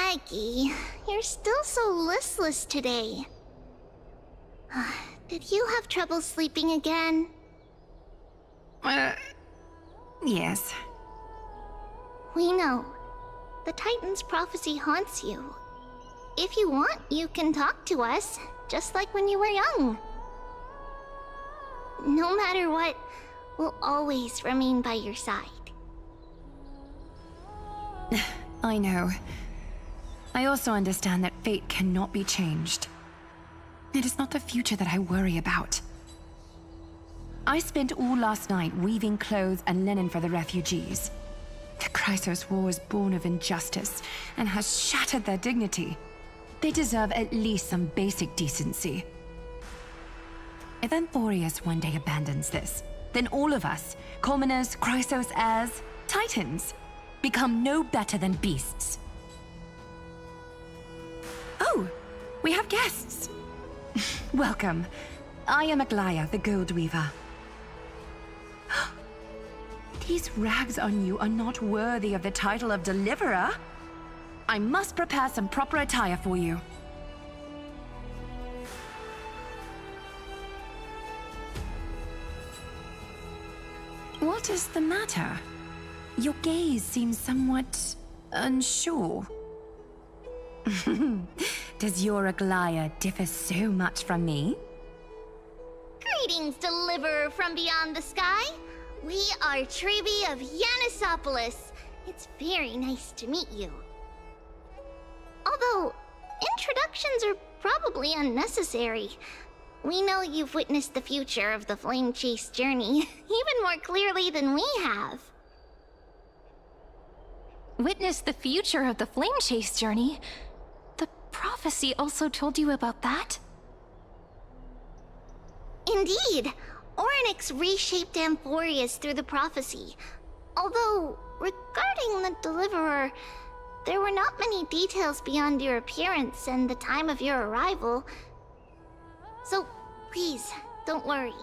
Maggie, you're still so listless today. Did you have trouble sleeping again? Yes. We know. The Titan's prophecy haunts you. If you want, you can talk to us, just like when you were young. No matter what, we'll always remain by your side. I know. I also understand that fate cannot be changed. It is not the future that I worry about. I spent all last night weaving clothes and linen for the refugees. The Chrysos War was born of injustice and has shattered their dignity. They deserve at least some basic decency. If Amphorius one day abandons this, then all of us, commoners, Chrysos heirs, Titans, become no better than beasts. Oh, we have guests. Welcome. I am Aglaya, the Gold Weaver. These rags on you are not worthy of the title of Deliverer. I must prepare some proper attire for you. What is the matter? Your gaze seems somewhat unsure. Does your Aglaya differ so much from me? Greetings, Deliverer from beyond the sky. We are Trebi of Yanisopolis. It's very nice to meet you. Although, introductions are probably unnecessary. We know you've witnessed the future of the Flame Chase journey even more clearly than we have. Witnessed the future of the Flame Chase journey? The prophecy also told you about that? Indeed. Orynyx reshaped Amphorius through the prophecy. Although, regarding the Deliverer, there were not many details beyond your appearance and the time of your arrival. So, please, don't worry.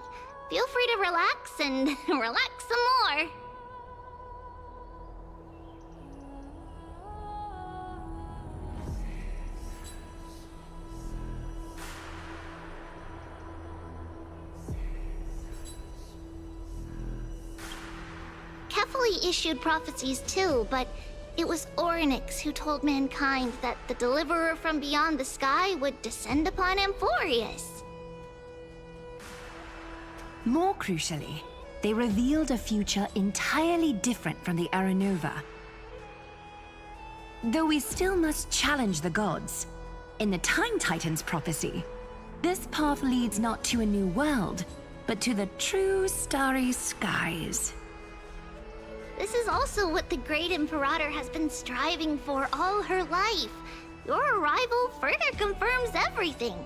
Feel free to relax and relax some more. Kefali issued prophecies too, but it was Orynyx who told mankind that the Deliverer from beyond the sky would descend upon Amphorius. More crucially, they revealed a future entirely different from the Aranova. Though we still must challenge the gods, in the Time Titan's prophecy, this path leads not to a new world, but to the true starry skies. This is also what the Great Imperator has been striving for all her life. Your arrival further confirms everything.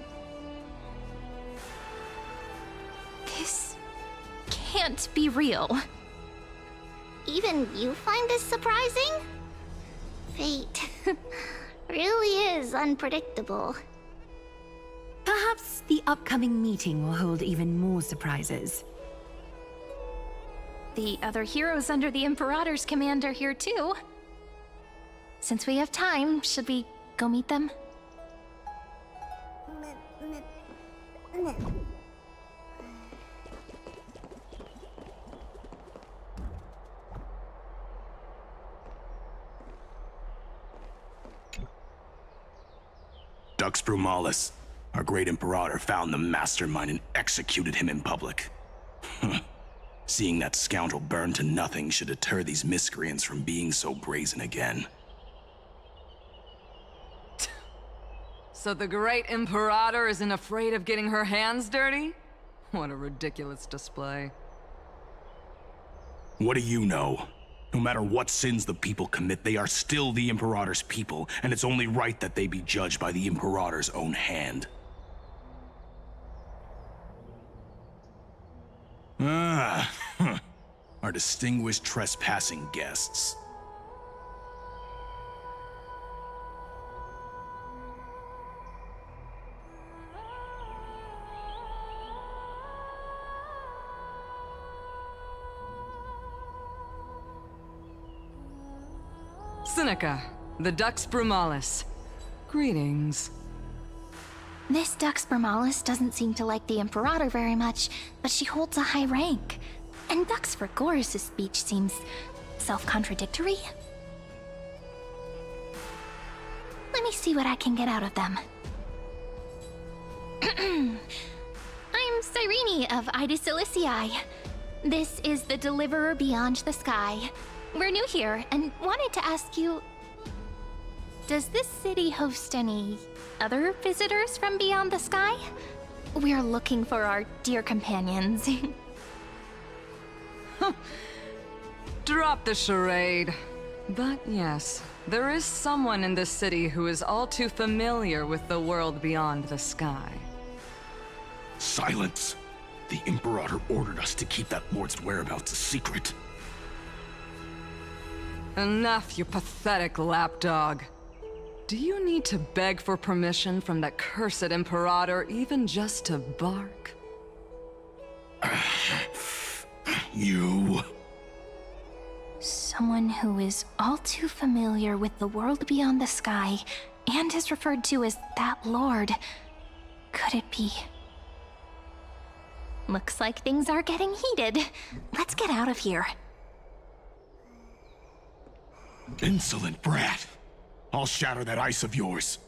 This can't be real. Even you find this surprising? Fate really is unpredictable. Perhaps the upcoming meeting will hold even more surprises. The other heroes under the Imperator's command are here too. Since we have time, should we go meet them? Dux Brumalis, our great Imperator, found the mastermind and executed him in public. Seeing that scoundrel burn to nothing should deter these miscreants from being so brazen again. So the great Imperator isn't afraid of getting her hands dirty? What a ridiculous display. What do you know? No matter what sins the people commit, they are still the Imperator's people, and it's only right that they be judged by the Imperator's own hand. Our distinguished trespassing guests. Seneca, the Dux Brumalis. Greetings. This Dux Vermalis doesn't seem to like the Imperator very much, but she holds a high rank. And Dux Vergoris' speech seems self-contradictory. Let me see what I can get out of them. I'm Cyrene of Ida Cilicii. This is the Deliverer Beyond the Sky. We're new here and wanted to ask you... Does this city host any other visitors from beyond the sky? We're looking for our dear companions. Drop the charade. But yes, there is someone in this city who is all too familiar with the world beyond the sky. Silence! The Imperator ordered us to keep that lord's whereabouts a secret. Enough, you pathetic lapdog. Do you need to beg for permission from that cursed Imperator even just to bark? You... Someone who is all too familiar with the world beyond the sky and is referred to as that lord. Could it be? Looks like things are getting heated. Let's get out of here. Insolent brat! I'll shatter that ice of yours.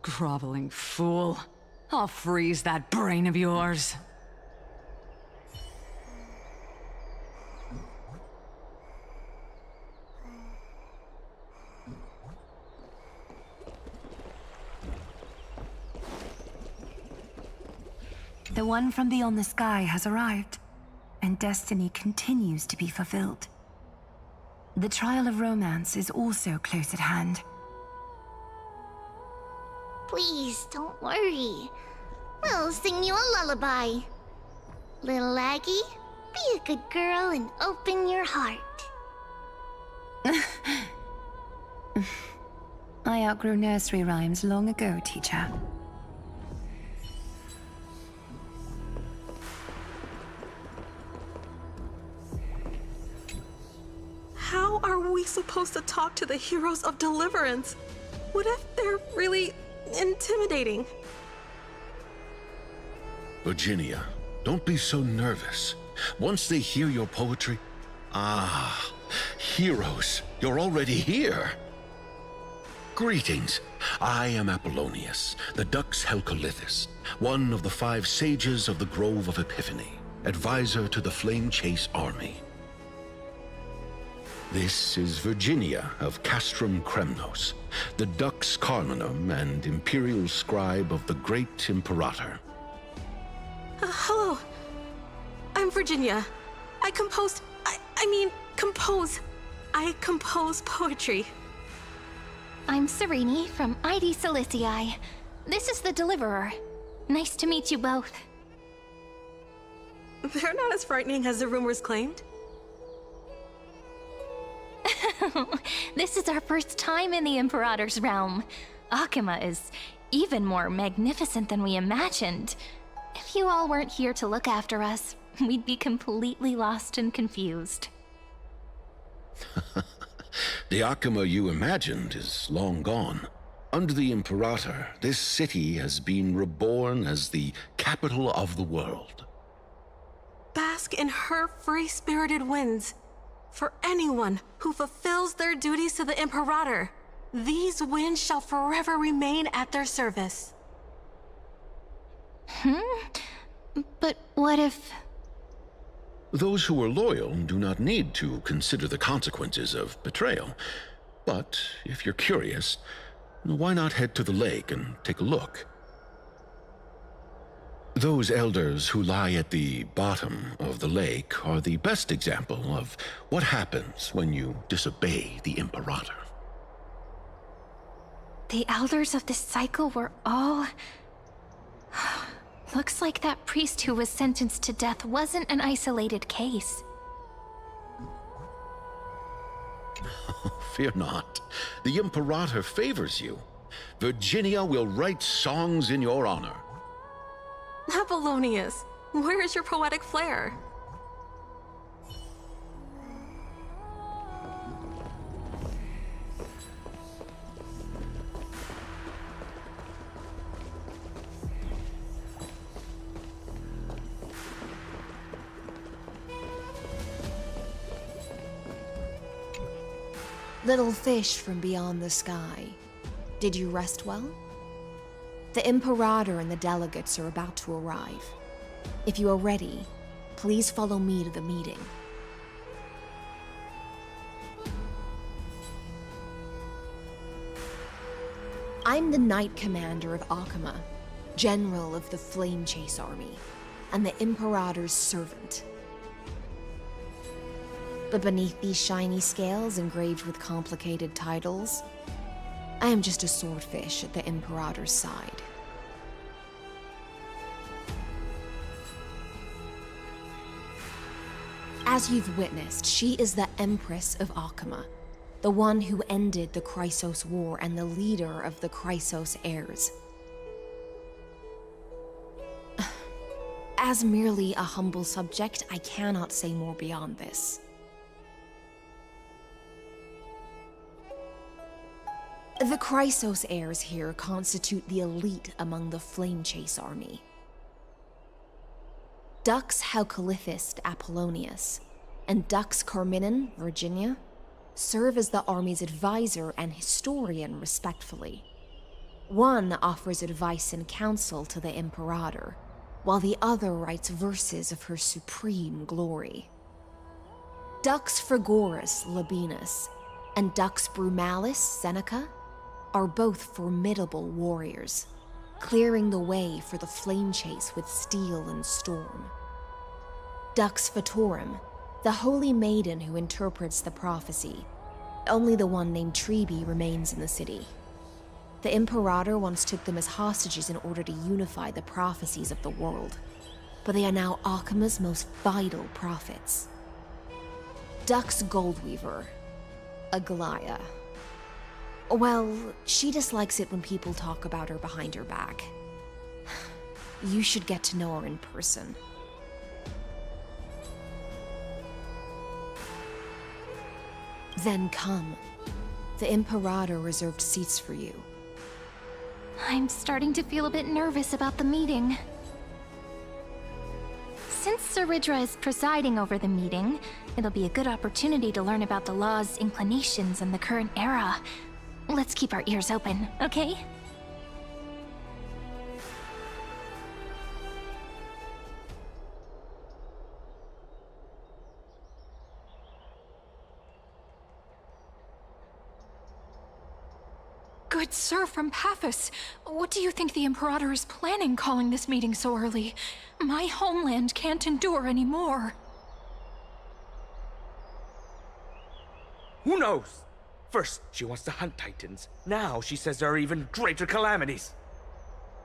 Groveling fool. I'll freeze that brain of yours. The one from beyond the sky has arrived, and destiny continues to be fulfilled. The trial of romance is also close at hand. Please, don't worry. We'll sing you a lullaby. Little Aggie, be a good girl and open your heart. I outgrew nursery rhymes long ago, teacher. How are we supposed to talk to the heroes of Deliverance? What if they're really intimidating? Virginia, don't be so nervous. Once they hear your poetry... Ah, heroes, you're already here. Greetings. I am Apollonius, the Dux Helcolithus, one of the 5 sages of the Grove of Epiphany, advisor to the Flame Chase army. This is Virginia of Castrum Kremnos, the Dux Carminum and imperial scribe of the great Imperator. Hello. I'm Virginia. I compose poetry. I'm Cyrene from Ida Cilicii. This is the Deliverer. Nice to meet you both. They're not as frightening as the rumors claimed. This is our first time in the Imperator's realm. Akima is even more magnificent than we imagined. If you all weren't here to look after us, we'd be completely lost and confused. The Akima you imagined is long gone. Under the Imperator, this city has been reborn as the capital of the world. Bask in her free-spirited winds. For anyone who fulfills their duties to the Imperator, these winds shall forever remain at their service. But what if... Those who are loyal do not need to consider the consequences of betrayal. But if you're curious, why not head to the lake and take a look? Those elders who lie at the bottom of the lake are the best example of what happens when you disobey the Imperator. The elders of this cycle were all... Looks like that priest who was sentenced to death wasn't an isolated case. Fear not. The Imperator favors you. Virginia will write songs in your honor. Apollonius, where is your poetic flair? Little fish from beyond the sky, did you rest well? The Imperator and the delegates are about to arrive. If you are ready, please follow me to the meeting. I'm the Knight Commander of Akama, General of the Flame Chase Army, and the Imperator's servant. But beneath these shiny scales engraved with complicated titles, I am just a swordfish at the Imperator's side. As you've witnessed, she is the Empress of Akama, the one who ended the Chrysos War and the leader of the Chrysos heirs. As merely a humble subject, I cannot say more beyond this. The Chrysos heirs here constitute the elite among the Flame Chase army. Dux Halcalithist Apollonius and Dux Carminin, Virginia, serve as the army's advisor and historian respectively. One offers advice and counsel to the Imperator, while the other writes verses of her supreme glory. Dux Frigoris Labienus and Dux Brumalis Seneca are both formidable warriors, clearing the way for the flame chase with steel and storm. Dux Fatorum, the holy maiden who interprets the prophecy, only the one named Trebi remains in the city. The Imperator once took them as hostages in order to unify the prophecies of the world, but they are now Akama's most vital prophets. Dux Goldweaver, Aglaya. Well, she dislikes it when people talk about her behind her back. You should get to know her in person. Then come. The Imperator reserved seats for you. I'm starting to feel a bit nervous about the meeting. Since Saridra is presiding over the meeting, it'll be a good opportunity to learn about the law's inclinations in the current era. Let's keep our ears open, okay? Good sir from Paphos, what do you think the Imperator is planning calling this meeting so early? My homeland can't endure anymore. Who knows? First, she wants to hunt Titans. Now she says there are even greater calamities.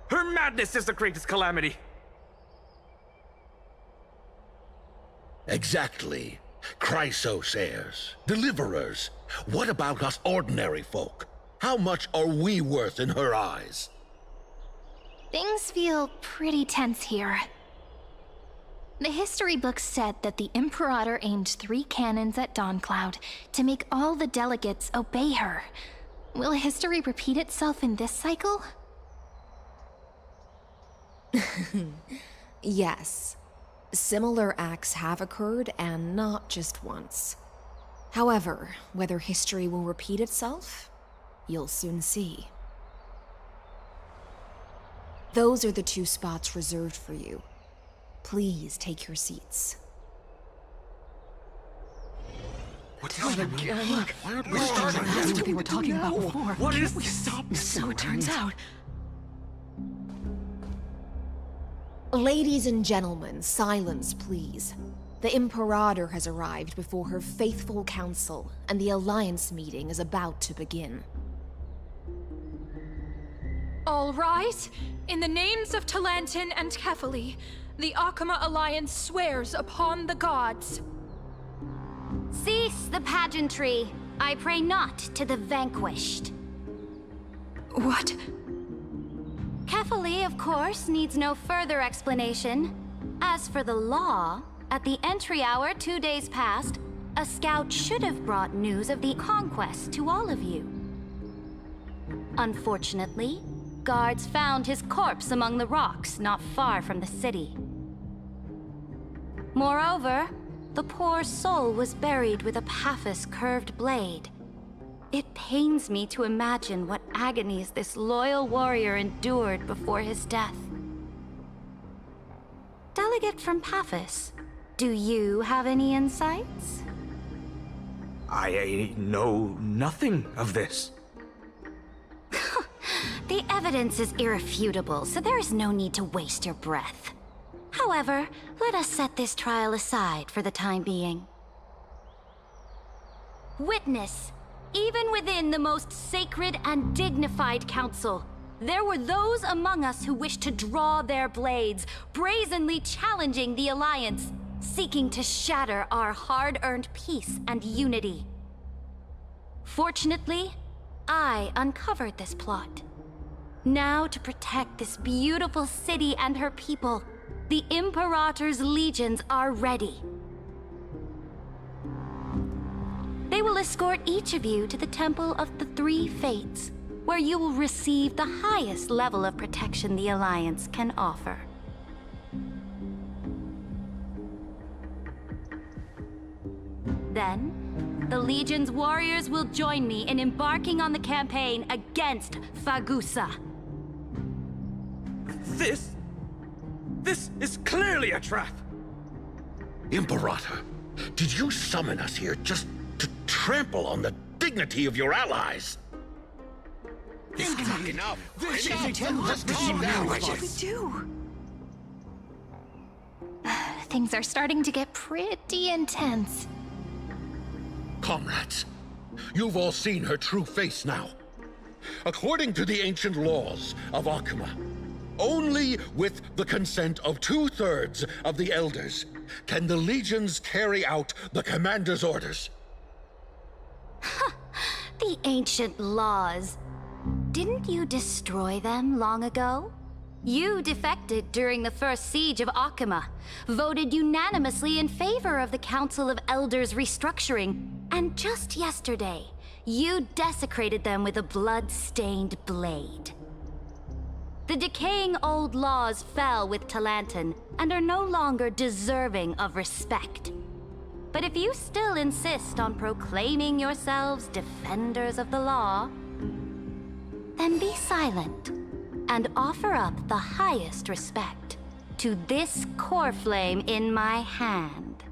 Her madness is the greatest calamity. Exactly. Chrysos heirs, deliverers. What about us ordinary folk? How much are we worth in her eyes? Things feel pretty tense here. The history books said that the Imperator aimed 3 cannons at Dawncloud to make all the delegates obey her. Will history repeat itself in this cycle? Yes. Similar acts have occurred, and not just once. However, whether history will repeat itself, you'll soon see. Those are the 2 spots reserved for you. Please take your seats. What's happening? Why aren't we starting? That's what they were talking about before. What is We stopped, so it turns out. Ladies and gentlemen, silence, please. The Imperator has arrived before her faithful council, and the Alliance meeting is about to begin. All rise. In the names of Talantin and Kefali, the Akama Alliance swears upon the gods. Cease the pageantry. I pray not to the vanquished. What? Kefali, of course, needs no further explanation. As for the law, at the entry hour 2 days past, a scout should have brought news of the conquest to all of you. Unfortunately, guards found his corpse among the rocks not far from the city. Moreover, the poor soul was buried with a Paphos curved blade. It pains me to imagine what agonies this loyal warrior endured before his death. Delegate from Paphos, do you have any insights? I know nothing of this. The evidence is irrefutable, so there is no need to waste your breath. However, let us set this trial aside for the time being. Witness, even within the most sacred and dignified council, there were those among us who wished to draw their blades, brazenly challenging the Alliance, seeking to shatter our hard-earned peace and unity. Fortunately, I uncovered this plot. Now, to protect this beautiful city and her people, the Imperator's legions are ready. They will escort each of you to the Temple of the Three Fates, where you will receive the highest level of protection the Alliance can offer. Then, the Legion's warriors will join me in embarking on the campaign against Fagusa. This is clearly a trap! Imperator, did you summon us here just to trample on the dignity of your allies? This is not enough. Just calm down. What should we do? Things are starting to get pretty intense. Comrades, you've all seen her true face now. According to the ancient laws of Akuma, only with the consent of 2/3 of the elders can the legions carry out the commander's orders. The ancient laws. Didn't you destroy them long ago? You defected during the first siege of Akuma, voted unanimously in favor of the Council of Elders restructuring, and just yesterday, you desecrated them with a blood-stained blade. The decaying old laws fell with Talantan and are no longer deserving of respect. But if you still insist on proclaiming yourselves defenders of the law, then be silent and offer up the highest respect to this core flame in my hand.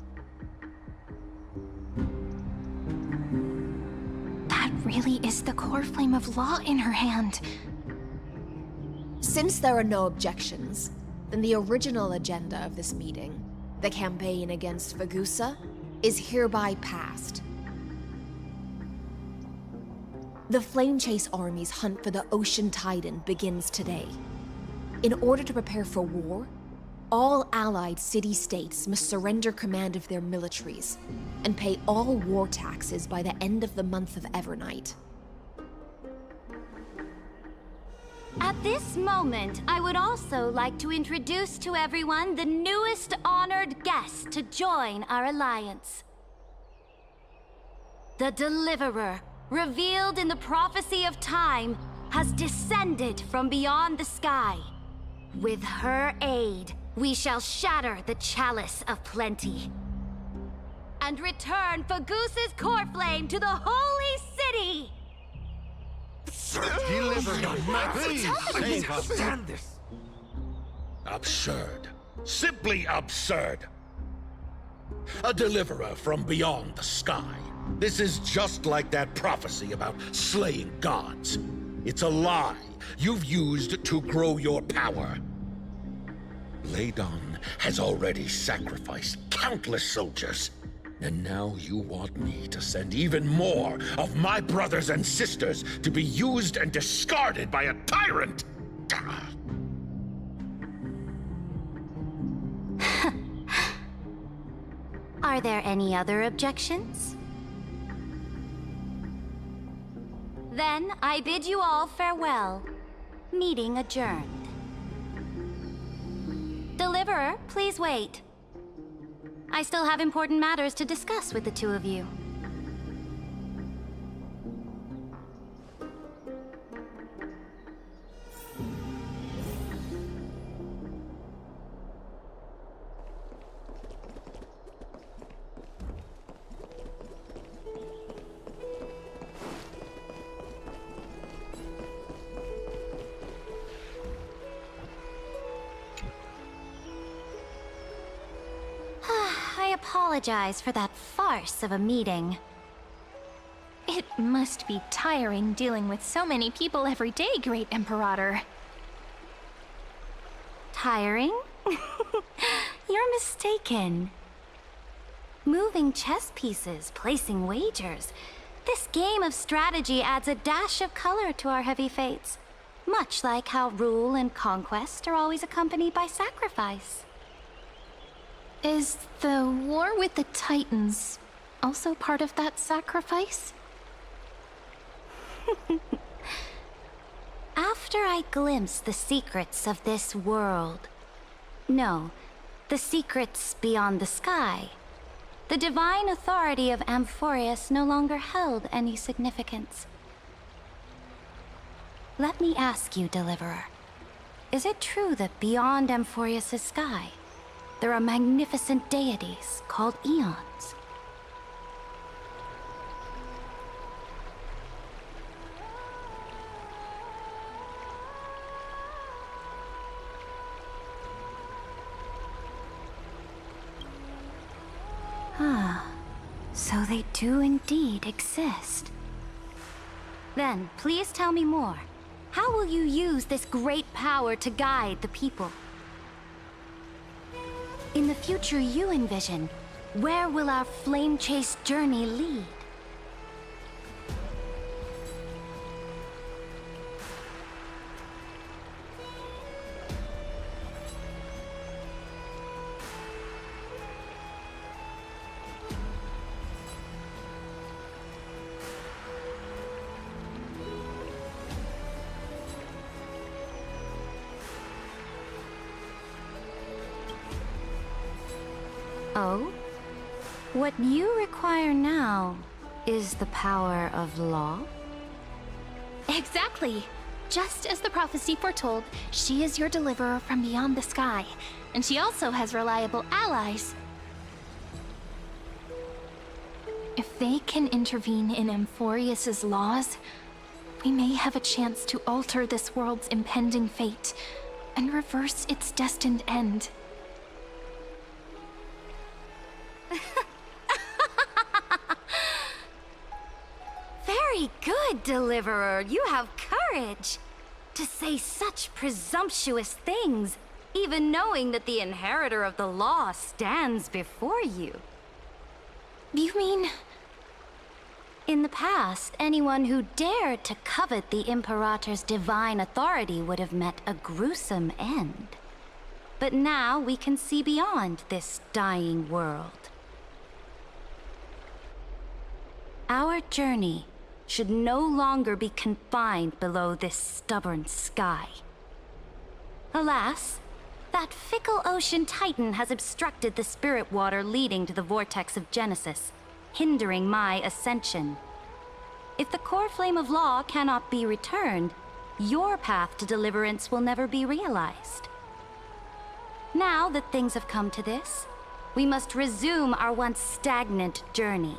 That really is the core flame of law in her hand. Since there are no objections, then the original agenda of this meeting, the campaign against Fagusa, is hereby passed. The Flame Chase Army's hunt for the Ocean Titan begins today. In order to prepare for war, all allied city-states must surrender command of their militaries and pay all war taxes by the end of the month of Evernight. At this moment, I would also like to introduce to everyone the newest honored guest to join our alliance. The Deliverer, revealed in the prophecy of time, has descended from beyond the sky. With her aid, we shall shatter the Chalice of Plenty and return Fagusa's core flame to the Holy City! Deliver him. Please save us. Stand this! Absurd. Simply absurd. A deliverer from beyond the sky. This is just like that prophecy about slaying gods. It's a lie you've used to grow your power. Ladon has already sacrificed countless soldiers. And now you want me to send even more of my brothers and sisters to be used and discarded by a tyrant? Are there any other objections? Then I bid you all farewell. Meeting adjourned. Deliverer, please wait. I still have important matters to discuss with the two of you. apologize for that farce of a meeting. It must be tiring dealing with so many people every day, Great Imperator. Tiring? You're mistaken. Moving chess pieces, placing wagers. This game of strategy adds a dash of color to our heavy fates. Much like how rule and conquest are always accompanied by sacrifice. Is the war with the Titans also part of that sacrifice? After I glimpse the secrets of this world, no, the secrets beyond the sky, the divine authority of Amphorius no longer held any significance. Let me ask you, Deliverer, is it true that beyond Amphorius' sky, there are magnificent deities called Eons? So they do indeed exist. Then, please tell me more. How will you use this great power to guide the people? In the future you envision, where will our flame chase journey lead? Oh? What you require now is the power of law? Exactly. Just as the prophecy foretold, she is your deliverer from beyond the sky, and she also has reliable allies. If they can intervene in Amphorius's laws, we may have a chance to alter this world's impending fate and reverse its destined end. Very good, Deliverer. You have courage. To say such presumptuous things, even knowing that the inheritor of the law stands before you. You mean... In the past, anyone who dared to covet the Imperator's divine authority would have met a gruesome end. But now we can see beyond this dying world. Our journey should no longer be confined below this stubborn sky. Alas, that fickle ocean titan has obstructed the spirit water leading to the vortex of Genesis, hindering my ascension. If the core flame of law cannot be returned, your path to deliverance will never be realized. Now that things have come to this, we must resume our once stagnant journey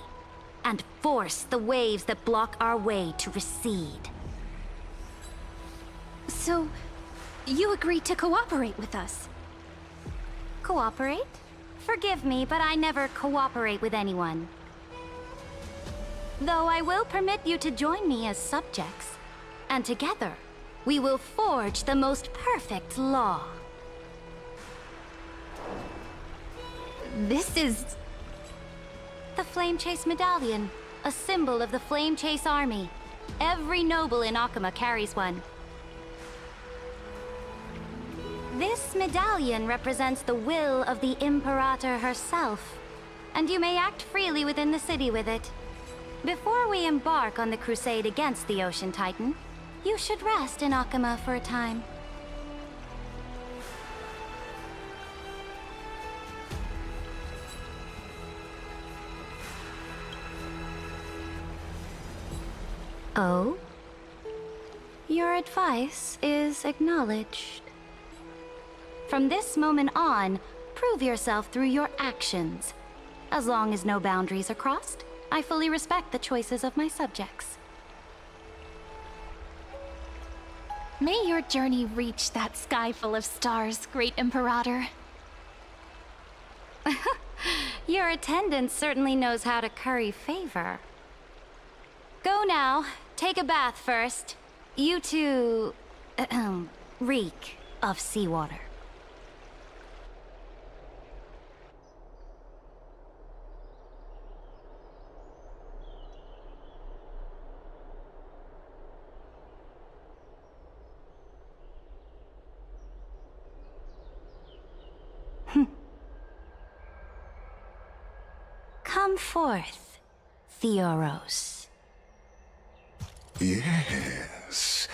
and force the waves that block our way to recede. So, you agreed to cooperate with us? Cooperate? Forgive me, but I never cooperate with anyone. Though I will permit you to join me as subjects, and together, we will forge the most perfect law. This is... The Flame Chase Medallion, a symbol of the Flame Chase Army. Every noble in Akuma carries one. This medallion represents the will of the Imperator herself, and you may act freely within the city with it. Before we embark on the crusade against the Ocean Titan, you should rest in Akuma for a time. Oh? Your advice is acknowledged. From this moment on, prove yourself through your actions. As long as no boundaries are crossed, I fully respect the choices of my subjects. May your journey reach that sky full of stars, Great Imperator. Your attendant certainly knows how to curry favor. Go now. Take a bath first. You two... reek of seawater. Come forth, Theoros. Yes.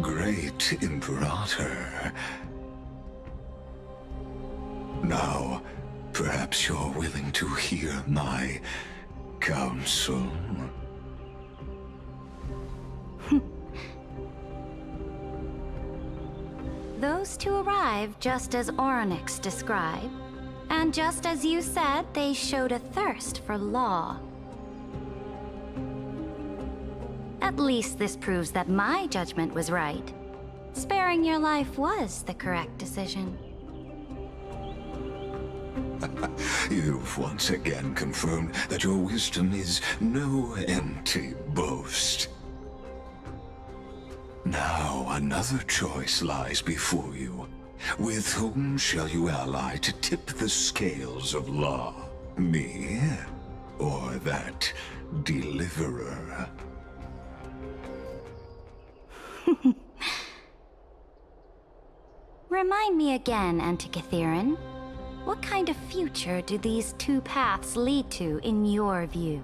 Great Imperator. Now, perhaps you're willing to hear my counsel. Those two arrived just as Orynyx described, and just as you said, they showed a thirst for law. At least this proves that my judgment was right. Sparing your life was the correct decision. You've once again confirmed that your wisdom is no empty boast. Now another choice lies before you. With whom shall you ally to tip the scales of law? Me? Or that deliverer? Remind me again, Antikythera. What kind of future do these two paths lead to in your view?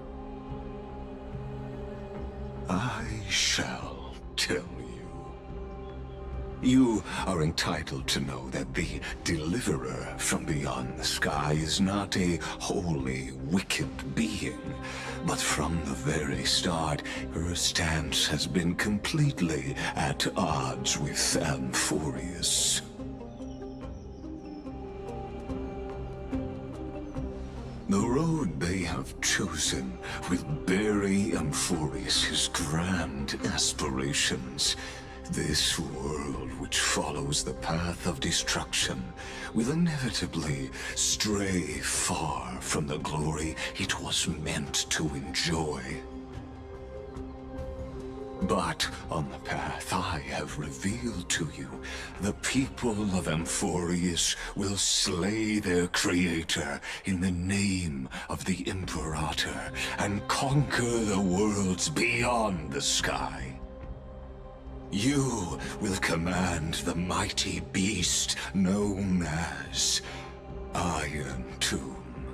I shall tell you. You are entitled to know that the Deliverer from beyond the sky is not a wholly wicked being, but from the very start, her stance has been completely at odds with Amphorius. The road they have chosen will bury Amphorius' grand aspirations. This world which follows the path of destruction will inevitably stray far from the glory it was meant to enjoy. But on the path I have revealed to you, the people of Amphorius will slay their creator in the name of the Imperator and conquer the worlds beyond the sky. You will command the mighty beast known as Iron Tomb,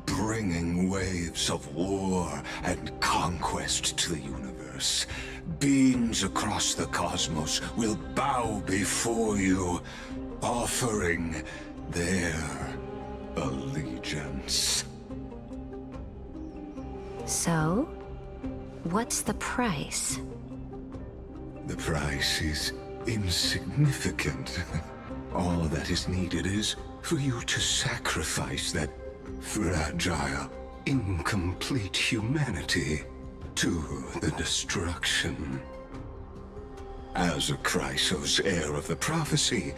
bringing waves of war and conquest to the universe. Beings across the cosmos will bow before you, offering their allegiance. So, what's the price? The price is insignificant. All that is needed is for you to sacrifice that fragile, incomplete humanity to the destruction. As a Chrysos, heir of the prophecy,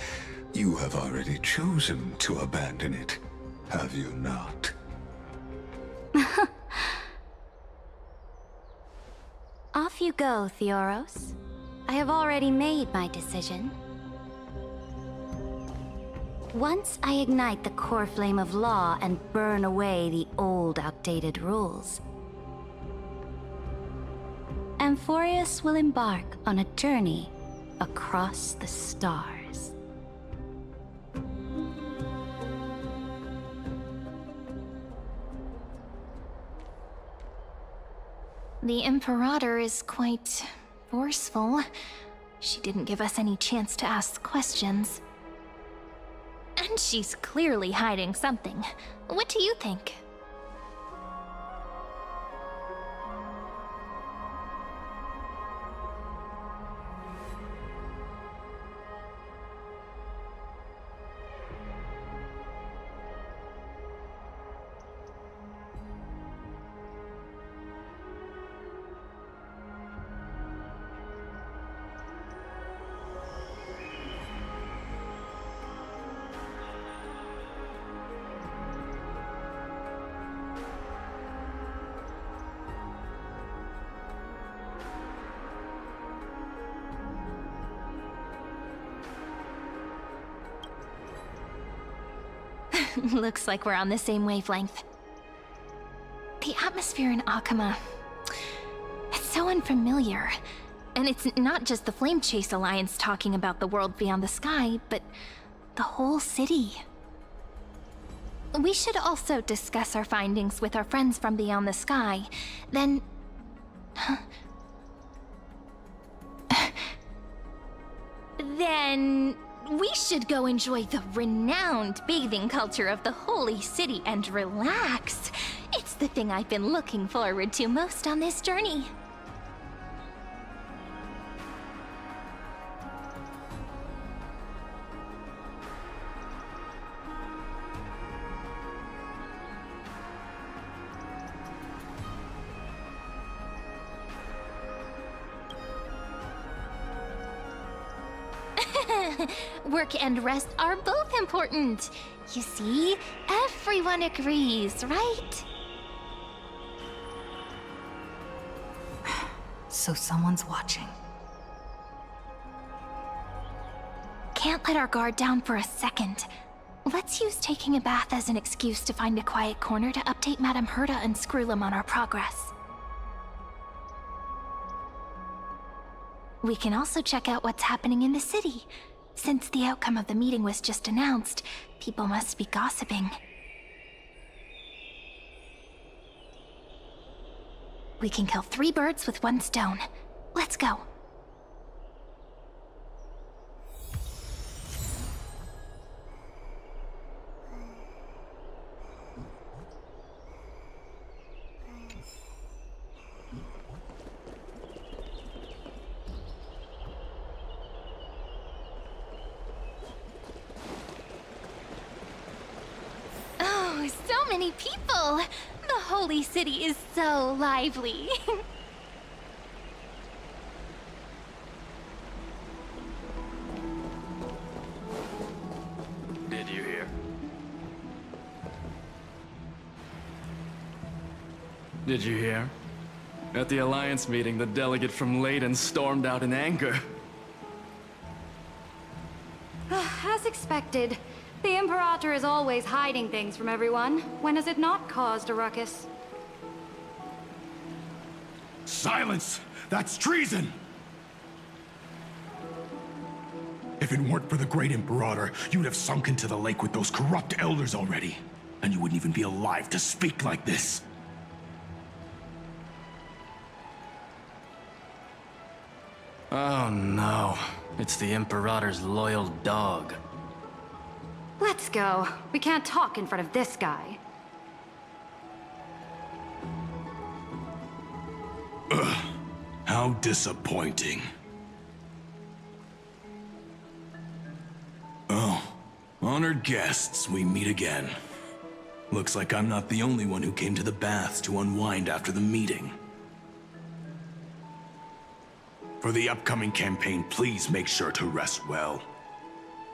you have already chosen to abandon it, have you not? Off you go, Theoros. I have already made my decision. Once I ignite the core flame of law and burn away the old, outdated rules, Amphorius will embark on a journey across the stars. The Imperator is quite forceful. She didn't give us any chance to ask questions. And she's clearly hiding something. What do you think? Looks like we're on the same wavelength. The atmosphere in Akama... It's so unfamiliar. And it's not just the Flame Chase Alliance talking about the world beyond the sky, but the whole city. We should also discuss our findings with our friends from beyond the sky. Then... Then... we should go enjoy the renowned bathing culture of the Holy City and relax. It's the thing I've been looking forward to most on this journey. Work and rest are both important. You see, everyone agrees, right? So someone's watching. Can't let our guard down for a second. Let's use taking a bath as an excuse to find a quiet corner to update Madame Herta and Screwlum on our progress. We can also check out what's happening in the city. Since the outcome of the meeting was just announced, people must be gossiping. We can kill 3 birds with 1 stone. Let's go. Oh, so many people! The Holy City is so lively. Did you hear? Did you hear? At the Alliance meeting, the delegate from Leyden stormed out in anger. As expected, the Imperator is always hiding things from everyone. When has it not caused a ruckus? Silence! That's treason! If it weren't for the Great Imperator, you'd have sunk into the lake with those corrupt elders already. And you wouldn't even be alive to speak like this. Oh no. It's the Imperator's loyal dog. Let's go. We can't talk in front of this guy. How disappointing. Oh, honored guests, we meet again. Looks like I'm not the only one who came to the baths to unwind after the meeting. For the upcoming campaign, please make sure to rest well.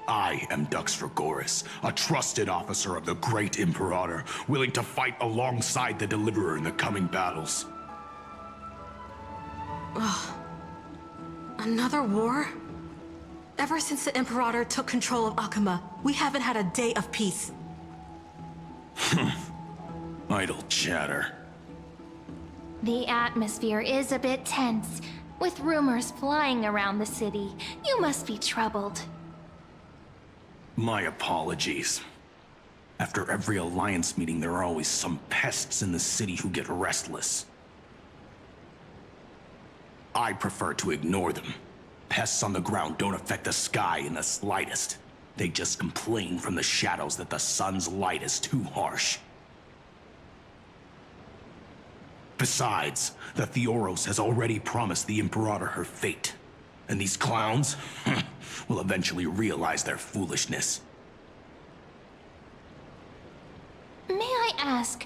I am Dux Dragoris, a trusted officer of the Great Imperator, willing to fight alongside the Deliverer in the coming battles. Ugh. Another war? Ever since the Imperator took control of Akama, we haven't had a day of peace. Idle chatter. The atmosphere is a bit tense, with rumors flying around the city. You must be troubled. My apologies. After every Alliance meeting, there are always some pests in the city who get restless. I prefer to ignore them. Pests on the ground don't affect the sky in the slightest. They just complain from the shadows that the sun's light is too harsh. Besides, the Theoros has already promised the Imperator her fate. And these clowns will eventually realize their foolishness. May I ask,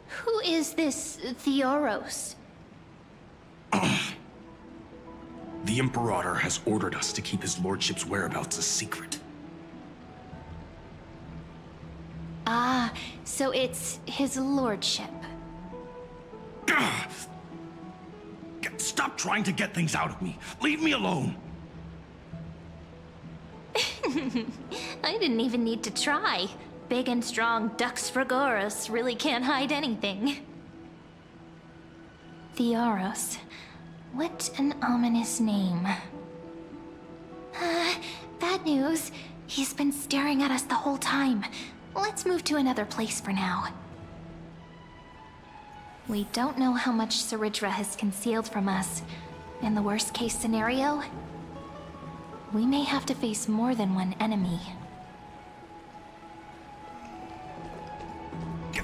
who is this Theoros? The Imperator has ordered us to keep his lordship's whereabouts a secret. Ah, so it's his lordship. Stop trying to get things out of me. Leave me alone. I didn't even need to try. big and strong Dux Fragoros really can't hide anything. Theoros. What an ominous name. Bad news. He's been staring at us the whole time. Let's move to another place for now. We don't know how much Saridra has concealed from us. In the worst case scenario, we may have to face more than one enemy.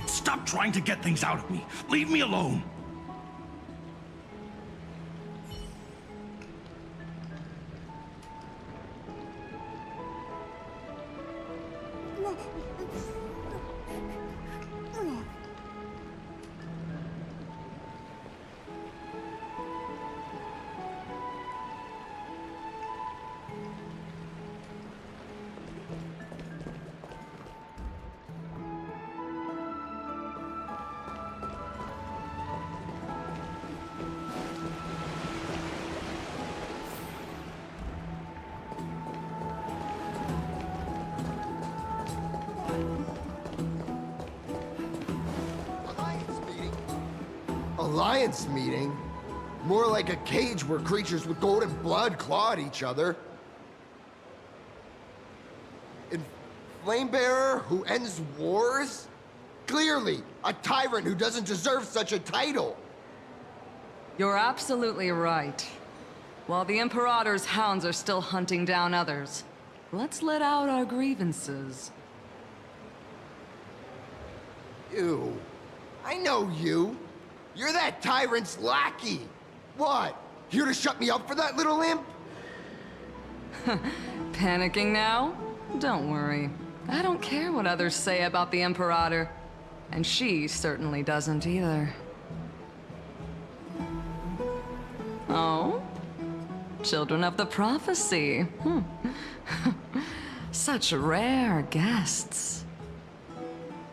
Stop trying to get things out of me. Leave me alone. Alliance meeting? More like a cage where creatures with golden blood claw at each other. And Flamebearer who ends wars? Clearly, a tyrant who doesn't deserve such a title. You're absolutely right. While the Imperator's hounds are still hunting down others, let's let out our grievances. You. I know you. You're that tyrant's lackey. What? Here to shut me up for that little imp? Panicking now? Don't worry. I don't care what others say about the Imperator. And she certainly doesn't either. Oh? Children of the Prophecy. Such rare guests.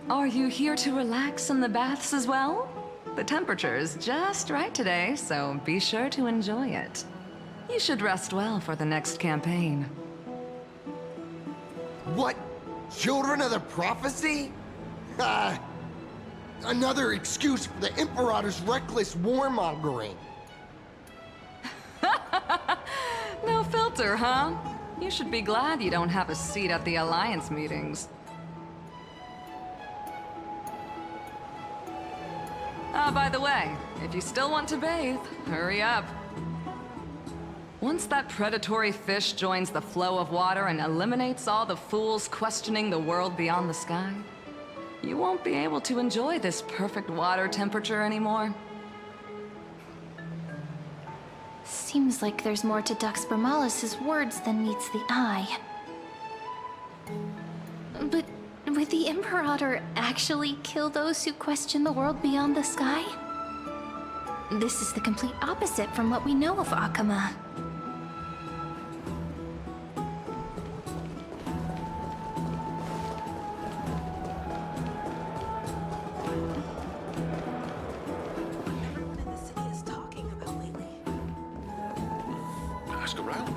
Are you here to relax in the baths as well? The temperature is just right today, so be sure to enjoy it. You should rest well for the next campaign. What? Children of the Prophecy? Another excuse for the Imperator's reckless warmongering. No filter, huh? You should be glad you don't have a seat at the Alliance meetings. By the way, if you still want to bathe, hurry up. Once that predatory fish joins the flow of water and eliminates all the fools questioning the world beyond the sky, you won't be able to enjoy this perfect water temperature anymore. Seems like there's more to Dux Bermalis' words than meets the eye. But would the Imperator actually kill those who question the world beyond the sky? This is the complete opposite from what we know of Akama. The city is talking about lately. Ask around.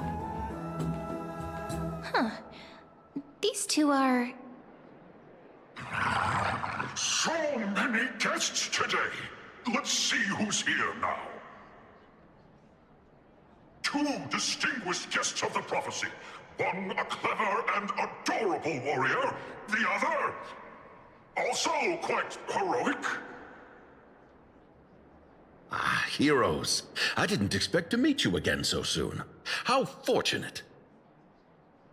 Huh. These two are... So many guests today. Let's see who's here now. Two distinguished guests of the prophecy. One a clever and adorable warrior. The other, also quite heroic. Ah, heroes. I didn't expect to meet you again so soon. How fortunate.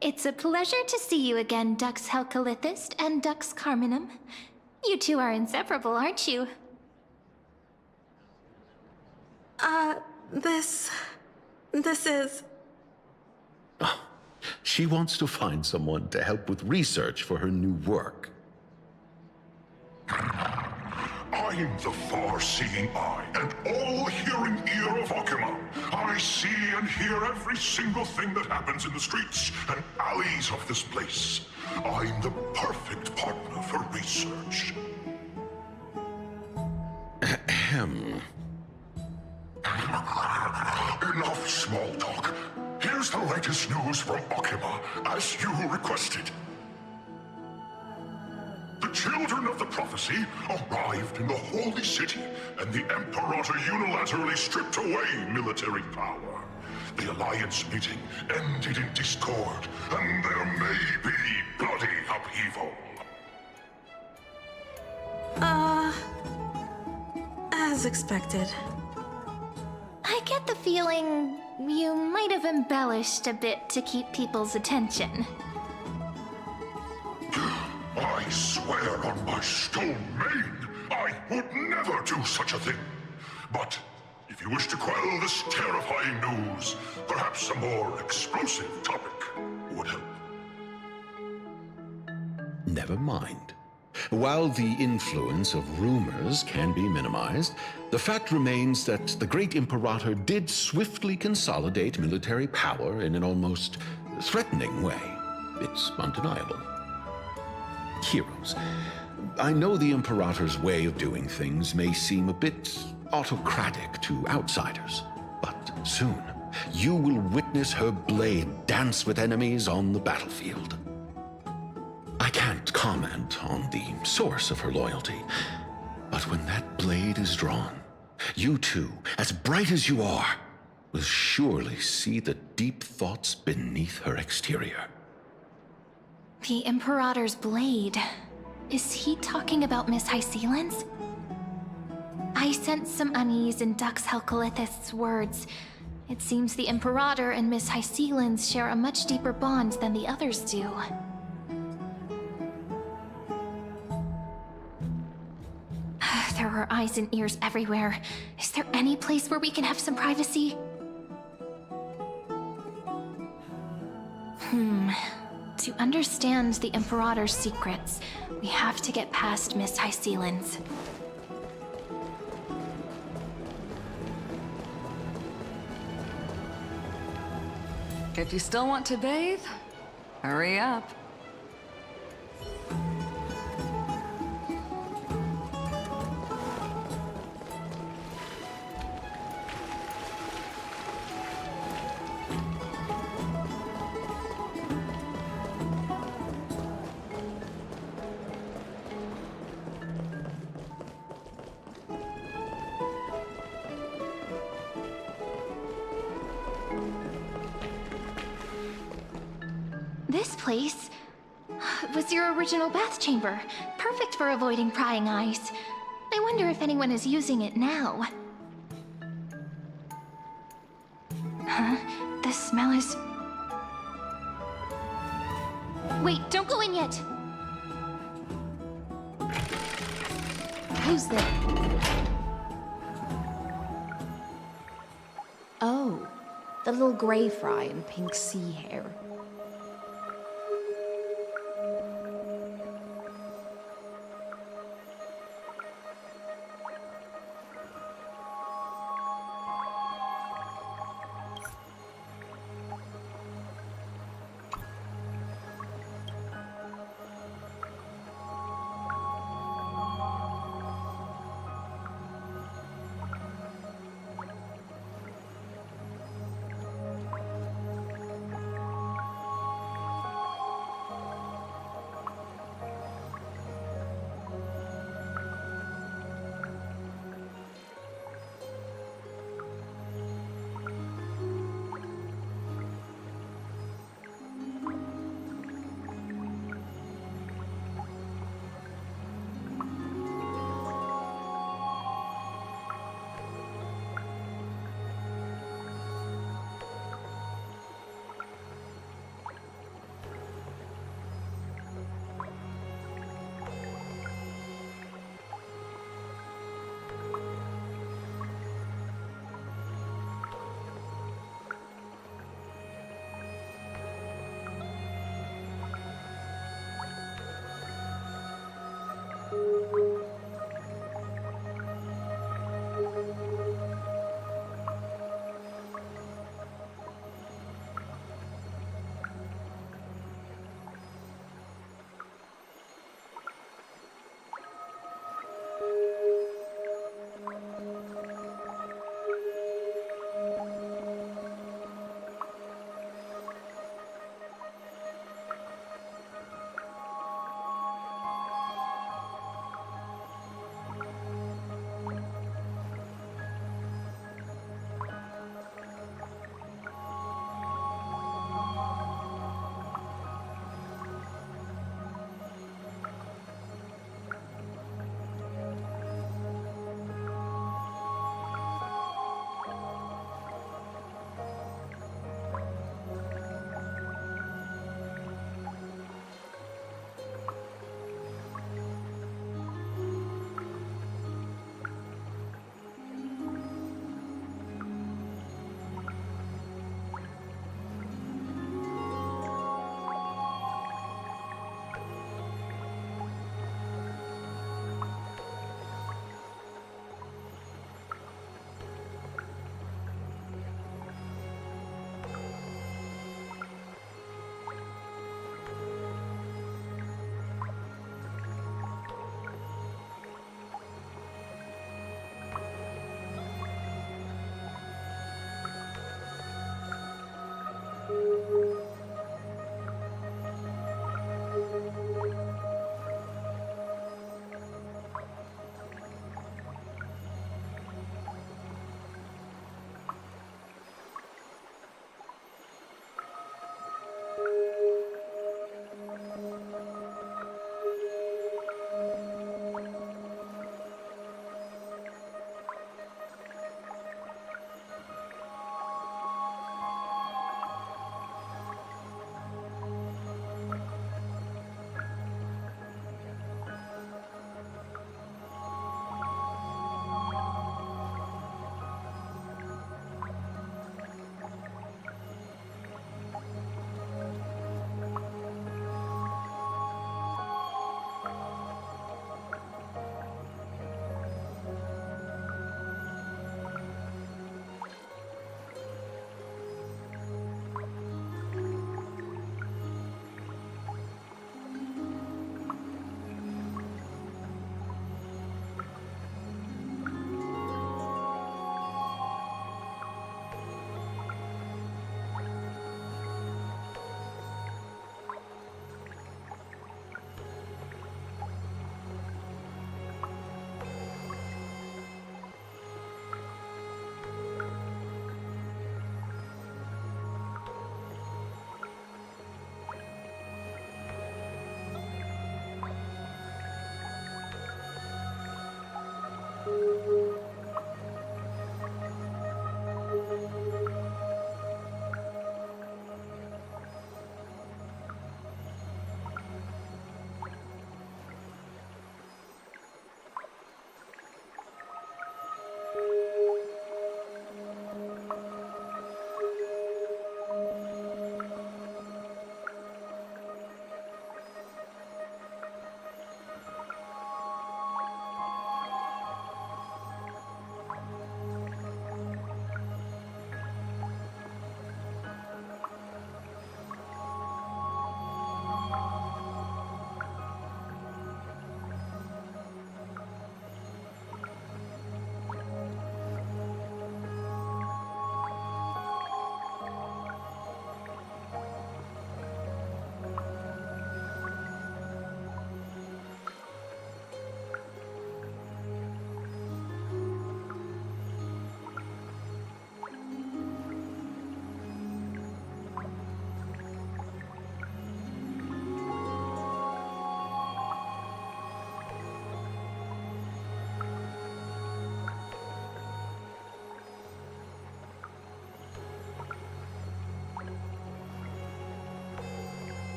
It's a pleasure to see you again, Dux Helcalithist and Dux Carminum. You two are inseparable, aren't you? This is... Oh, she wants to find someone to help with research for her new work. I'm the far-seeing eye and all-hearing ear of Akama. I see and hear every single thing that happens in the streets and alleys of this place. I'm the perfect partner for research. Ahem. Enough small talk. Here's the latest news from Akama, as you requested. children of the prophecy arrived in the holy city, and the Imperator unilaterally stripped away military power. The Alliance meeting ended in discord, and there may be bloody upheaval. As expected. I get the feeling you might have embellished a bit to keep people's attention. I swear on my stone mane, I would never do such a thing. But if you wish to quell this terrifying news, perhaps a more explosive topic would help. Never mind. While the influence of rumors can be minimized, the fact remains that the great Imperator did swiftly consolidate military power in an almost threatening way. It's undeniable. Heroes, I know the Imperator's way of doing things may seem a bit autocratic to outsiders, but soon you will witness her blade dance with enemies on the battlefield. I can't comment on the source of her loyalty, but when that blade is drawn, you two, as bright as you are, will surely see the deep thoughts beneath her exterior. The Imperator's blade. Is he talking about Miss Hysealin's? I sense some unease in Dux Helcolith's words. It seems the Imperator and Miss Hysealin's share a much deeper bond than the others do. There are eyes and ears everywhere. Is there any place where we can have some privacy? To understand the Imperator's secrets, we have to get past Miss Hysealin's. If you still want to bathe, hurry up. This place was your original bath chamber. Perfect for avoiding prying eyes. I wonder if anyone is using it now. Huh? The smell is... Wait, don't go in yet! Who's there? Oh, the little gray fry in pink sea hair.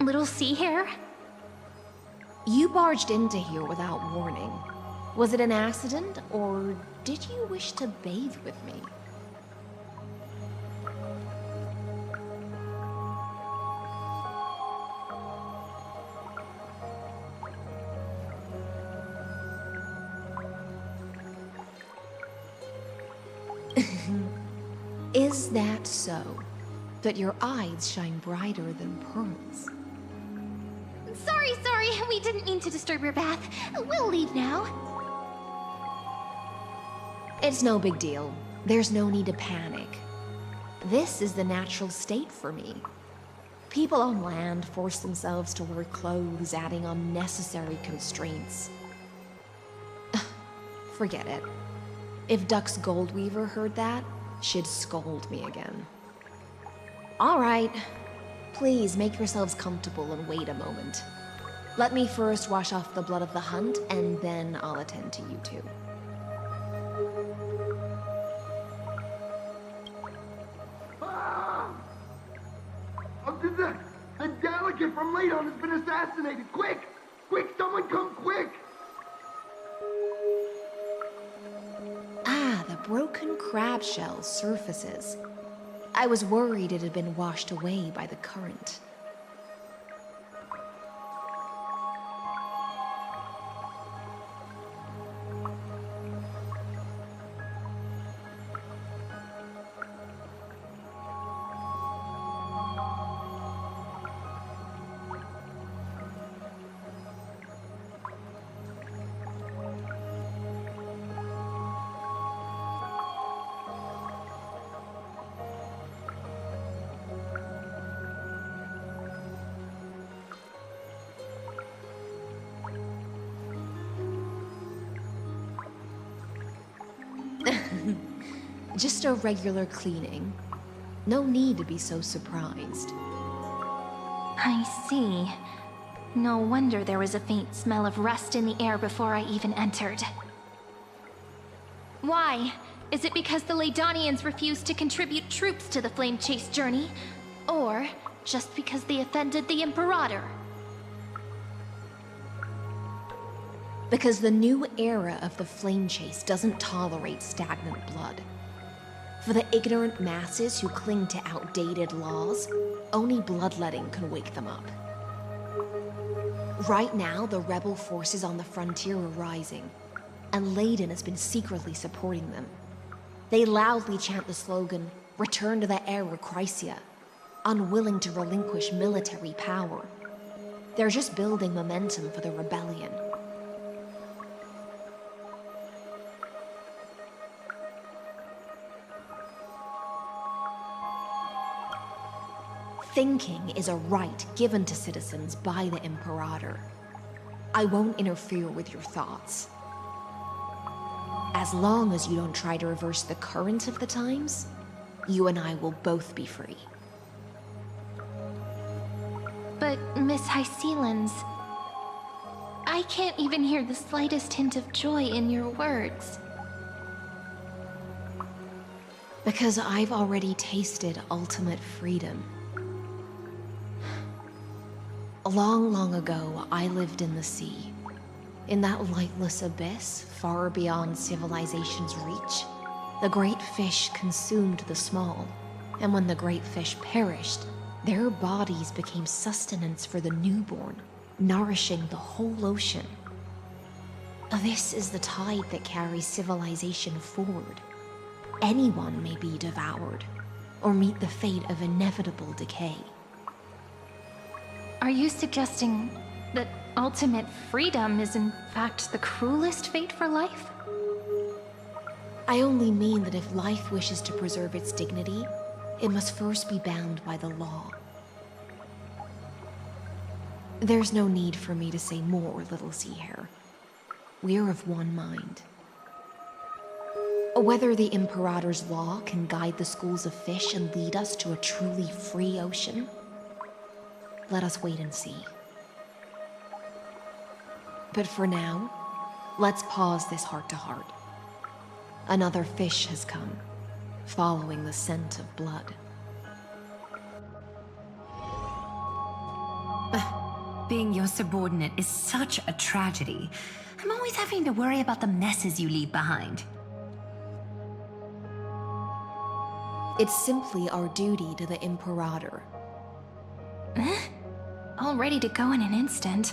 Little sea hare? You barged into here without warning. Was it an accident, or did you wish to bathe with me? Is that so? That your eyes shine brighter than pearls? Sorry, we didn't mean to disturb your bath. We'll leave now. It's no big deal. There's no need to panic. This is the natural state for me. People on land force themselves to wear clothes, adding unnecessary constraints. Forget it. If Dux Goldweaver heard that, she'd scold me again. All right. Please make yourselves comfortable and wait a moment. Let me first wash off the blood of the hunt, and then I'll attend to you two. The delegate from Ladon has been assassinated! Quick! Quick, someone come quick! Ah, the broken crab shell surfaces. I was worried it had been washed away by the current. Just a regular cleaning. No need to be so surprised. I see. No wonder there was a faint smell of rust in the air before I even entered. Why? Is it because the Ladonians refused to contribute troops to the Flame Chase journey? Or just because they offended the Imperator? Because the new era of the Flame Chase doesn't tolerate stagnant blood. For the ignorant masses who cling to outdated laws, only bloodletting can wake them up. Right now, the rebel forces on the frontier are rising, and Ladon has been secretly supporting them. They loudly chant the slogan, "Return to the Era Chrysia," unwilling to relinquish military power. They're just building momentum for the rebellion. Thinking is a right given to citizens by the Imperator. I won't interfere with your thoughts. As long as you don't try to reverse the current of the times, you and I will both be free. But, Miss Hysealans, I can't even hear the slightest hint of joy in your words. Because I've already tasted ultimate freedom. Long, long ago, I lived in the sea. In that lightless abyss, far beyond civilization's reach, the great fish consumed the small, and when the great fish perished, their bodies became sustenance for the newborn, nourishing the whole ocean. This is the tide that carries civilization forward. Anyone may be devoured, or meet the fate of inevitable decay. Are you suggesting that ultimate freedom is in fact the cruelest fate for life? I only mean that if life wishes to preserve its dignity, it must first be bound by the law. There's no need for me to say more, Little Sea Hare. We're of one mind. Whether the Imperator's law can guide the schools of fish and lead us to a truly free ocean, let us wait and see. But for now, let's pause this heart-to-heart. Another fish has come, following the scent of blood. Being your subordinate is such a tragedy. I'm always having to worry about the messes you leave behind. It's simply our duty to the Imperator. All ready to go in an instant.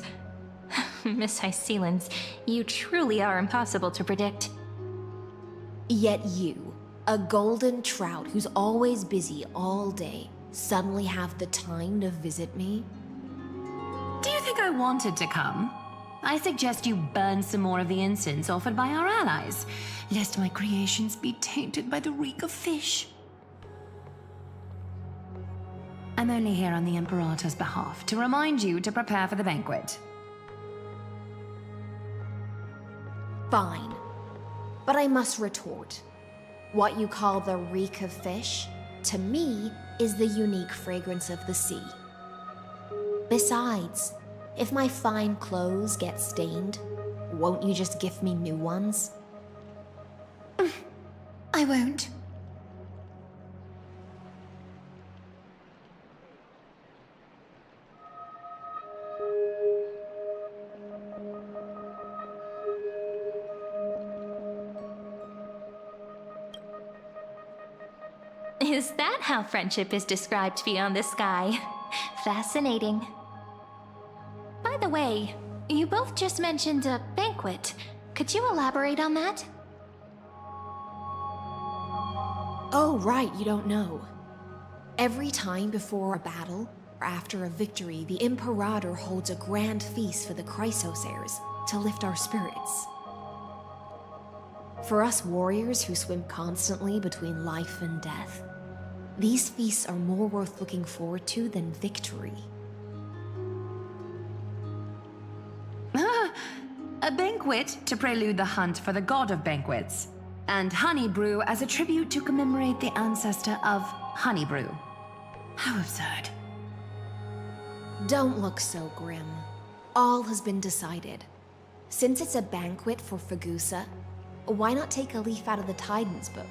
Miss Hycelens, you truly are impossible to predict. Yet you, a golden trout who's always busy all day, suddenly have the time to visit me? Do you think I wanted to come? I suggest you burn some more of the incense offered by our allies, lest my creations be tainted by the reek of fish. I'm only here on the Imperator's behalf to remind you to prepare for the banquet. Fine. But I must retort. What you call the reek of fish, to me, is the unique fragrance of the sea. Besides, if my fine clothes get stained, won't you just gift me new ones? I won't. Is that how friendship is described beyond the sky? Fascinating. By the way, you both just mentioned a banquet. Could you elaborate on that? Oh, right, you don't know. Every time before a battle, or after a victory, the Imperator holds a grand feast for the Chrysosaurs to lift our spirits. For us warriors who swim constantly between life and death, these feasts are more worth looking forward to than victory. A banquet to prelude the hunt for the god of banquets, and honey brew as a tribute to commemorate the ancestor of honey brew. How absurd. Don't look so grim. All has been decided. Since it's a banquet for Fagusa, why not take a leaf out of the Titan's book?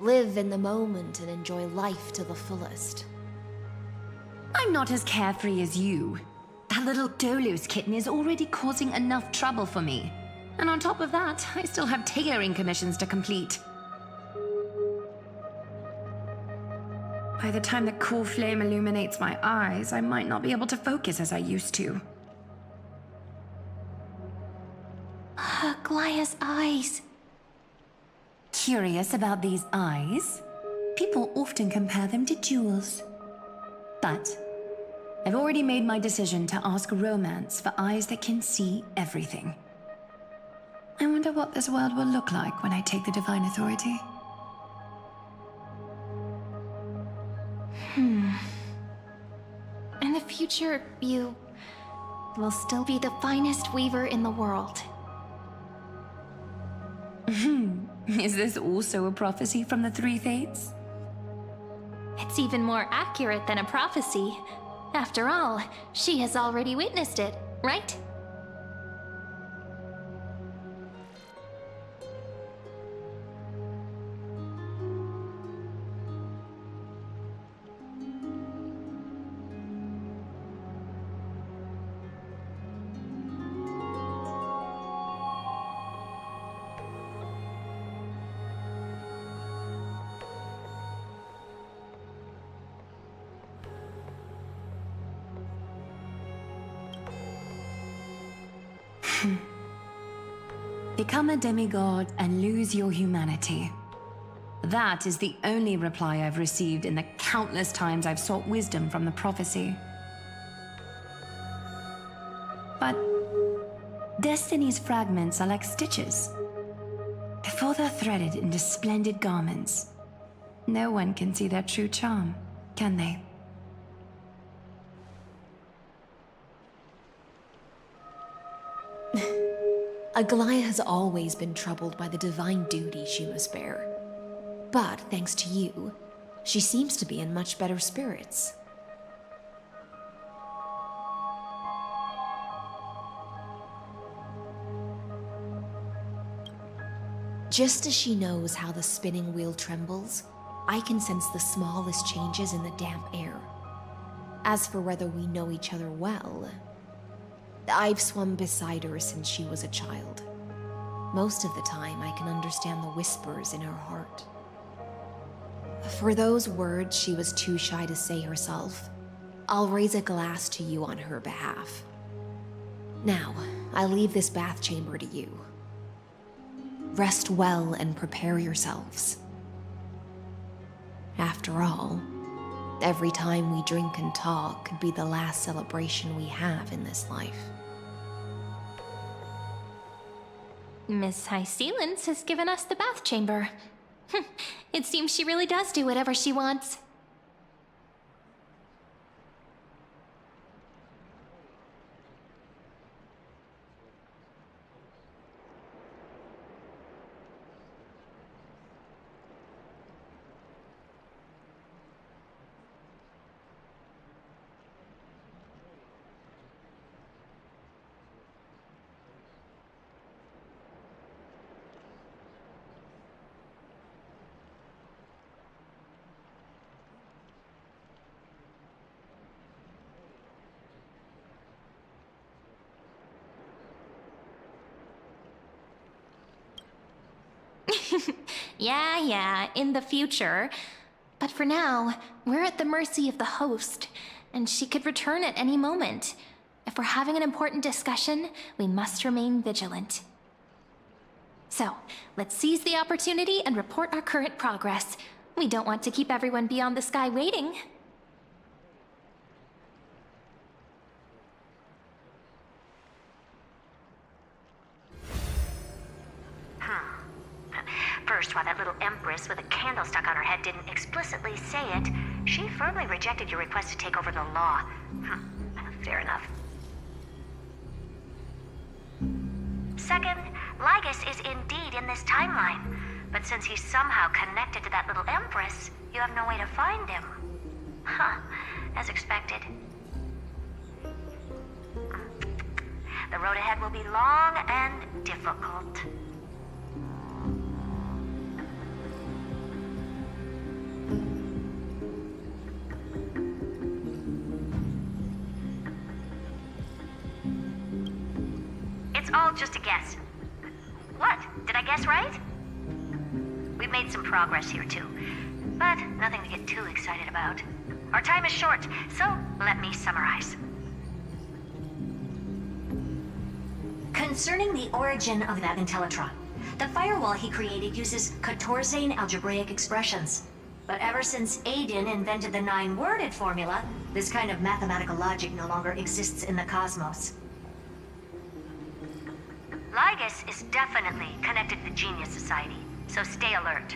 Live in the moment and enjoy life to the fullest. I'm not as carefree as you. That little Dolus kitten is already causing enough trouble for me. And on top of that, I still have tailoring commissions to complete. By the time the cool flame illuminates my eyes, I might not be able to focus as I used to. Glaya's eyes. Curious about these eyes? People often compare them to jewels. But I've already made my decision to ask Romance for eyes that can see everything. I wonder what this world will look like when I take the Divine Authority. In the future, you will still be the finest weaver in the world. Is this also a prophecy from the Three Fates? It's even more accurate than a prophecy. After all, she has already witnessed it, right? Become a demigod and lose your humanity. That is the only reply I've received in the countless times I've sought wisdom from the prophecy. But Destiny's fragments are like stitches. The Before they're threaded into splendid garments, no one can see their true charm, can they? Aglaia has always been troubled by the divine duty she must bear. But thanks to you, she seems to be in much better spirits. Just as she knows how the spinning wheel trembles, I can sense the smallest changes in the damp air. As for whether we know each other well, I've swum beside her since she was a child. Most of the time, I can understand the whispers in her heart. For those words she was too shy to say herself, I'll raise a glass to you on her behalf. Now, I leave this bath chamber to you. Rest well and prepare yourselves. After all, every time we drink and talk could be the last celebration we have in this life. Miss High Sealance has given us the bath chamber. It seems she really does do whatever she wants. Yeah, in the future. But for now, we're at the mercy of the host, and she could return at any moment. If we're having an important discussion, we must remain vigilant. So, let's seize the opportunity and report our current progress. We don't want to keep everyone beyond the sky waiting. First, while that little empress with a candle stuck on her head didn't explicitly say it, she firmly rejected your request to take over the law. Fair enough. Second, Lygus is indeed in this timeline, but since he's somehow connected to that little empress, you have no way to find him. As expected. The road ahead will be long and difficult. It's all just a guess. What? Did I guess right? We've made some progress here too, but nothing to get too excited about. Our time is short, so let me summarize. Concerning the origin of that Intellitron, the firewall he created uses Katorzane algebraic expressions. But ever since Aiden invented the 9-worded formula, this kind of mathematical logic no longer exists in the cosmos. Lygus is definitely connected to the Genius Society, so stay alert.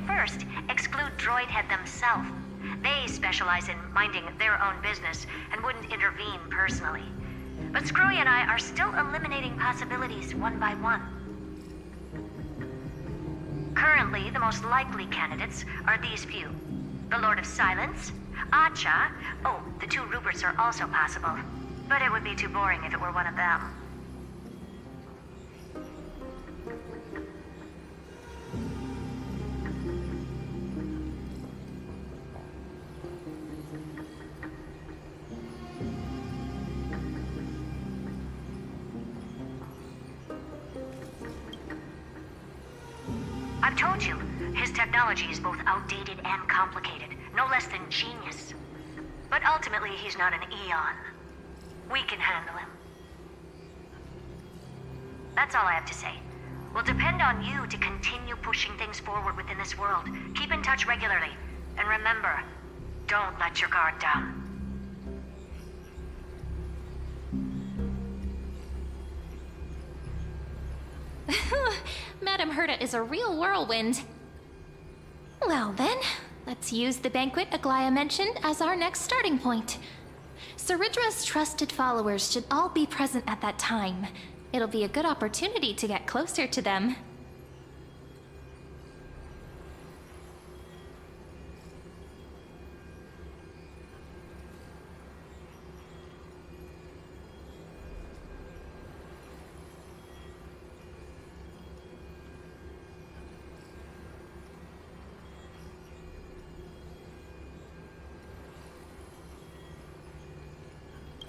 First, exclude Droidhead themselves. They specialize in minding their own business and wouldn't intervene personally. But Screwy and I are still eliminating possibilities one by one. Currently, the most likely candidates are these few. The Lord of Silence, Acha, oh, the 2 Ruperts are also possible, But it would be too boring if it were one of them. I've told you, his technology is both outdated and complicated, no less than genius. But ultimately, he's not an Eon. We can handle him. That's all I have to say. We'll depend on you to continue pushing things forward within this world. Keep in touch regularly. And remember, don't let your guard down. Madame Herta is a real whirlwind. Well then, let's use the banquet Aglaya mentioned as our next starting point. Ceridra's trusted followers should all be present at that time. It'll be a good opportunity to get closer to them.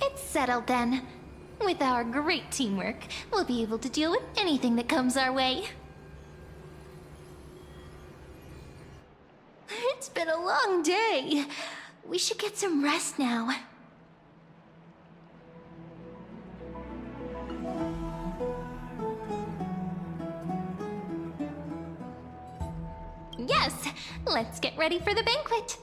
It's settled then. With our great teamwork, we'll be able to deal with anything that comes our way. It's been a long day. We should get some rest now. Yes, let's get ready for the banquet.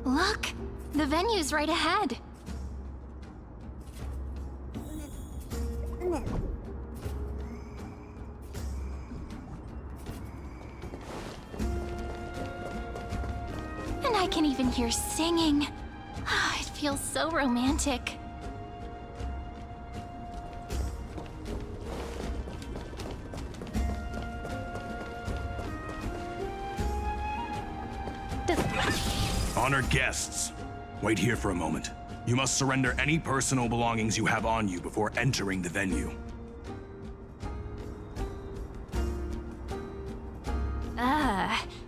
Look, the venue's right ahead. And I can even hear singing. It feels so romantic. Honored guests, wait here for a moment. You must surrender any personal belongings you have on you before entering the venue.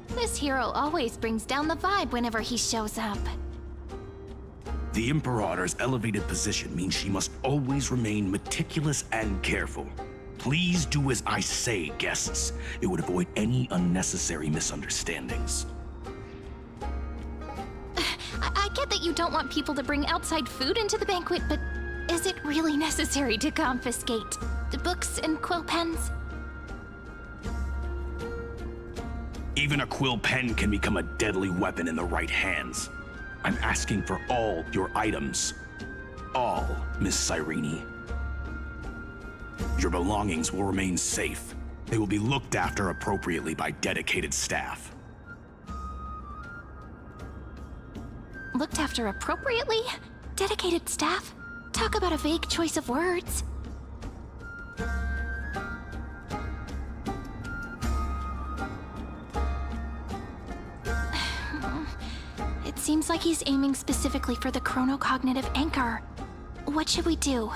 This hero always brings down the vibe whenever he shows up. The Imperator's elevated position means she must always remain meticulous and careful. Please do as I say, guests. It would avoid any unnecessary misunderstandings. I get that you don't want people to bring outside food into the banquet, but is it really necessary to confiscate the books and quill pens? Even a quill pen can become a deadly weapon in the right hands. I'm asking for all your items. All, Miss Cyrene. Your belongings will remain safe. They will be looked after appropriately by dedicated staff. Looked after appropriately? Dedicated staff? Talk about a vague choice of words. It seems like he's aiming specifically for the chronocognitive anchor. What should we do?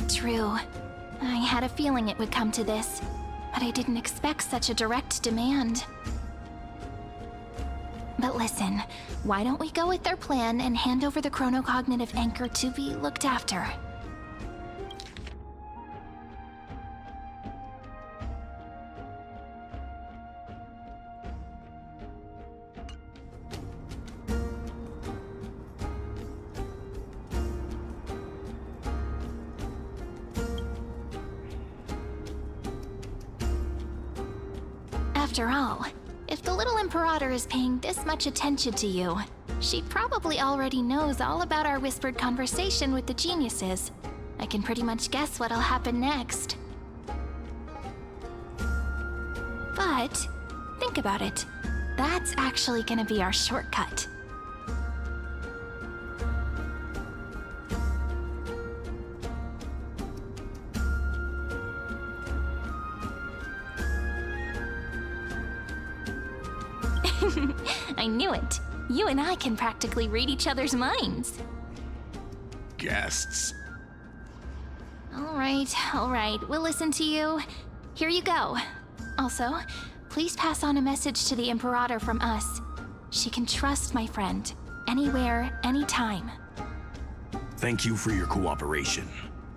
True. I had a feeling it would come to this, but I didn't expect such a direct demand. But listen, why don't we go with their plan and hand over the chronocognitive anchor to be looked after? After all, if the little Imperator is paying this much attention to you, she probably already knows all about our whispered conversation with the geniuses. I can pretty much guess what'll happen next. But, think about it. That's actually gonna be our shortcut. I knew it. You and I can practically read each other's minds. Guests. All right. We'll listen to you. Here you go. Also, please pass on a message to the Imperator from us. She can trust my friend. Anywhere, anytime. Thank you for your cooperation.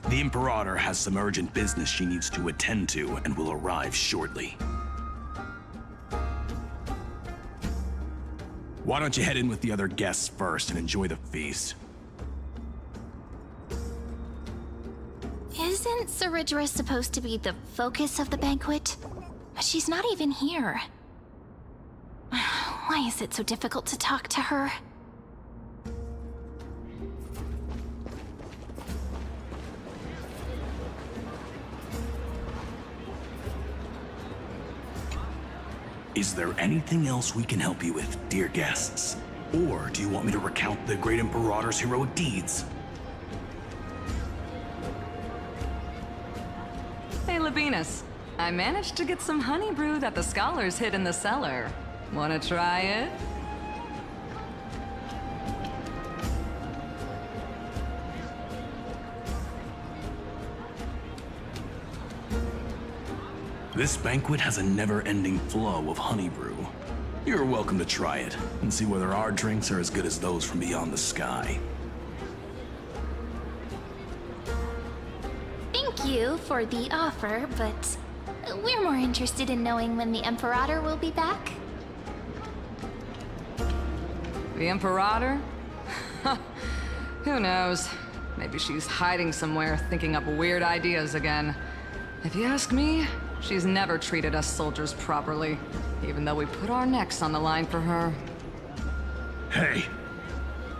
The Imperator has some urgent business she needs to attend to and will arrive shortly. Why don't you head in with the other guests first and enjoy the feast? Isn't Saridra supposed to be the focus of the banquet? But she's not even here. Why is it so difficult to talk to her? Is there anything else we can help you with, dear guests? Or do you want me to recount the great Imperator's heroic deeds? Hey, Labinas. I managed to get some honey brew that the scholars hid in the cellar. Wanna try it? This banquet has a never-ending flow of honey brew. You're welcome to try it and see whether our drinks are as good as those from beyond the sky. Thank you for the offer, but we're more interested in knowing when the Imperator will be back. The Imperator? Who knows? Maybe she's hiding somewhere, thinking up weird ideas again. If you ask me, she's never treated us soldiers properly, even though we put our necks on the line for her. Hey,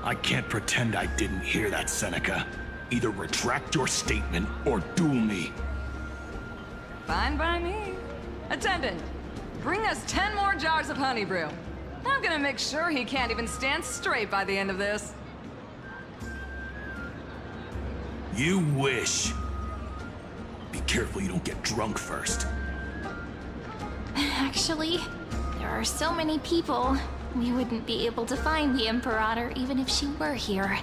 I can't pretend I didn't hear that, Seneca. Either retract your statement or duel me. Fine by me. Attendant, bring us 10 more jars of honey brew. I'm gonna make sure he can't even stand straight by the end of this. You wish. Be careful you don't get drunk first. Actually, there are so many people. We wouldn't be able to find the Imperator even if she were here.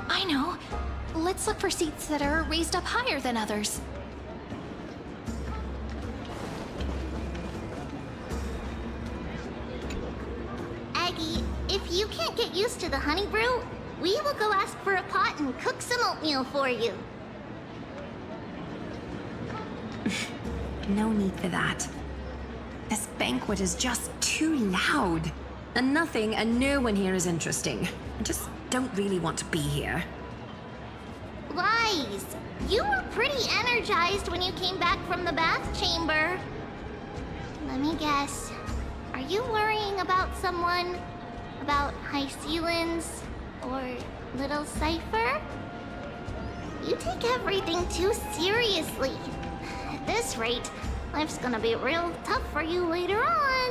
I know. Let's look for seats that are raised up higher than others. Aggie, if you can't get used to the honey brew, we will go ask for a pot and cook some oatmeal for you. No need for that. This banquet is just too loud. And nothing and no one here is interesting. I just don't really want to be here. Lies! You were pretty energized when you came back from the bath chamber. Let me guess. Are you worrying about someone? About High Sealans? Or Little Cypher? You take everything too seriously. At this rate, life's gonna be real tough for you later on.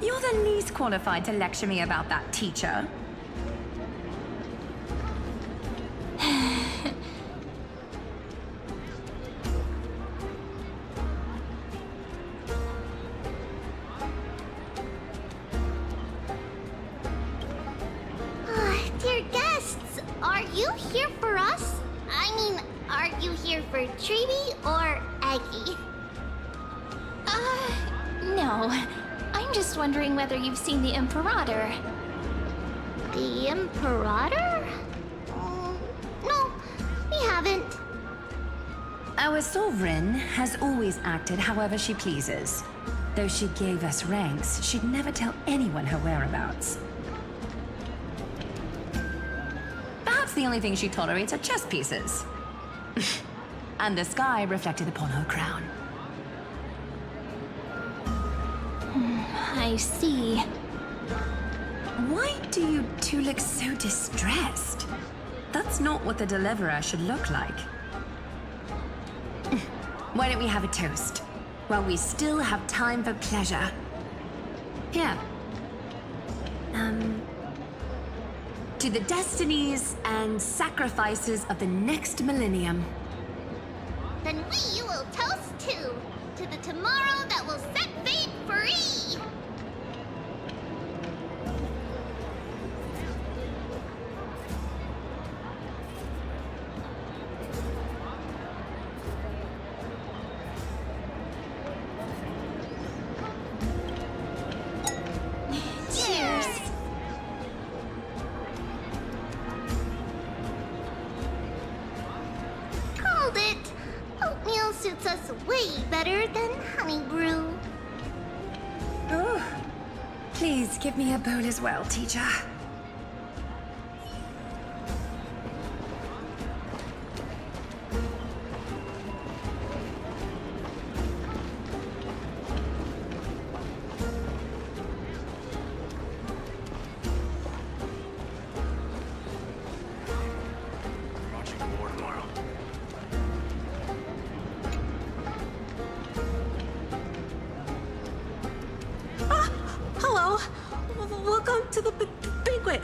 You're the least qualified to lecture me about that, teacher. Dear guests, are you here for us? I mean, are you here for Treaty or Aggie? No. I'm just wondering whether you've seen the Imperator. The Imperator? No, we haven't. Our sovereign has always acted however she pleases. Though she gave us ranks, she'd never tell anyone her whereabouts. Perhaps the only thing she tolerates are chess pieces. And the sky reflected upon her crown. I see. Why do you two look so distressed? That's not what the deliverer should look like. Why don't we have a toast? While we still have time for pleasure. Here. To the destinies and sacrifices of the next millennium. Then we will toast to the tomorrow that will set fate free! Cheers! Called it! Oatmeal suits us way better than honey brew. Oh, please give me a bowl as well, teacher. Hello. Welcome to the banquet.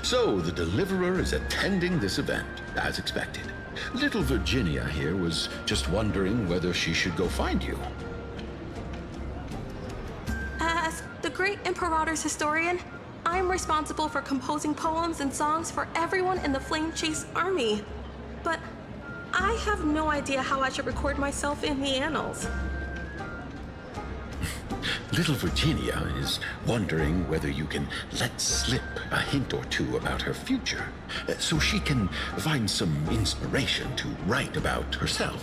So the Deliverer is attending this event, as expected. Little Virginia here was just wondering whether she should go find you. As the great Imperator's historian, I'm responsible for composing poems and songs for everyone in the Flame Chase army. But I have no idea how I should record myself in the annals. Little Virginia is wondering whether you can let slip a hint or two about her future, so she can find some inspiration to write about herself.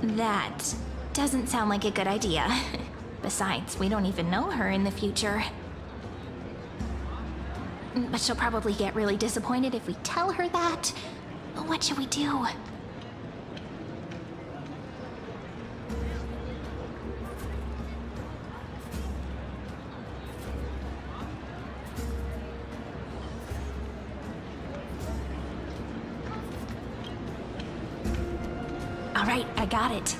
That doesn't sound like a good idea. Besides, we don't even know her in the future. But she'll probably get really disappointed if we tell her that. What should we do? All right, I got it.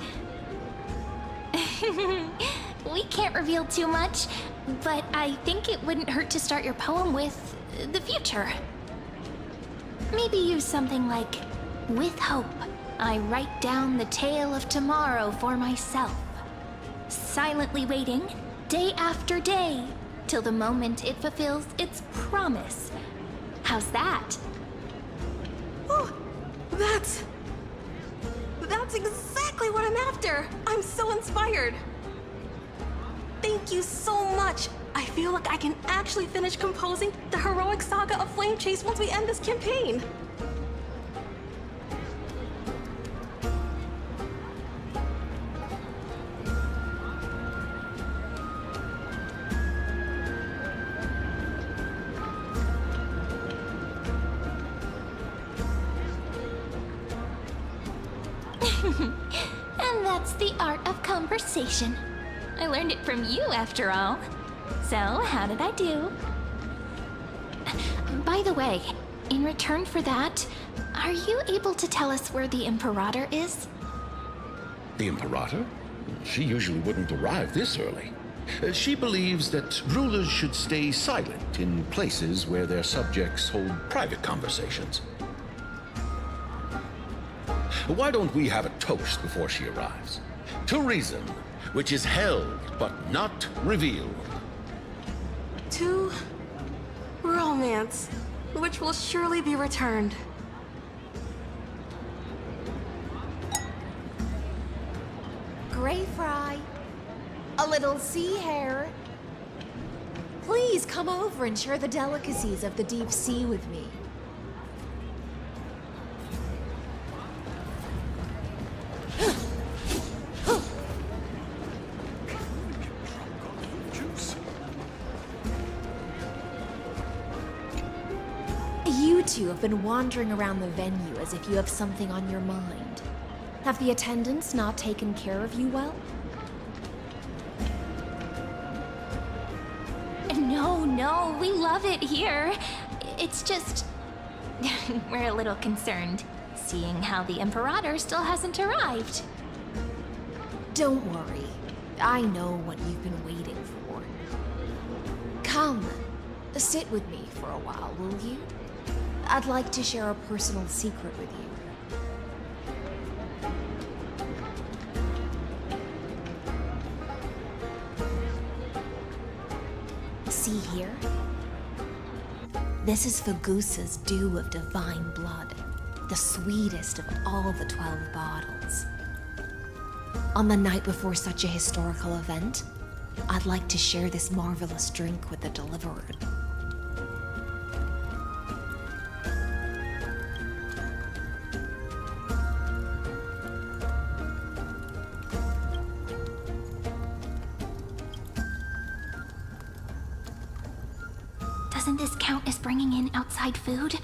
We can't reveal too much, but I think it wouldn't hurt to start your poem with the future. Maybe use something like, with hope, I write down the tale of tomorrow for myself, silently waiting, day after day, till the moment it fulfills its promise. How's that? Oh, that's exactly what I'm after. I'm so inspired. Thank you so much. I feel like I can actually finish composing the heroic saga of Flame Chase once we end this campaign. And that's the art of conversation. I learned it from you, after all. So, how did I do? By the way, in return for that, are you able to tell us where the Imperator is? The Imperator? She usually wouldn't arrive this early. She believes that rulers should stay silent in places where their subjects hold private conversations. Why don't we have a toast before she arrives? To reason, which is held but not revealed. To romance, which will surely be returned. Greyfry, a little sea hare. Please come over and share the delicacies of the deep sea with me. You two have been wandering around the venue as if you have something on your mind. Have the attendants not taken care of you well? No, we love it here. It's just... we're a little concerned, seeing how the Imperator still hasn't arrived. Don't worry. I know what you've been waiting for. Come, sit with me for a while, will you? I'd like to share a personal secret with you. See here? This is Fagusa's dew of divine blood, the sweetest of all the 12 bottles. On the night before such a historical event, I'd like to share this marvelous drink with the Deliverer. Doesn't this count as bringing in outside food?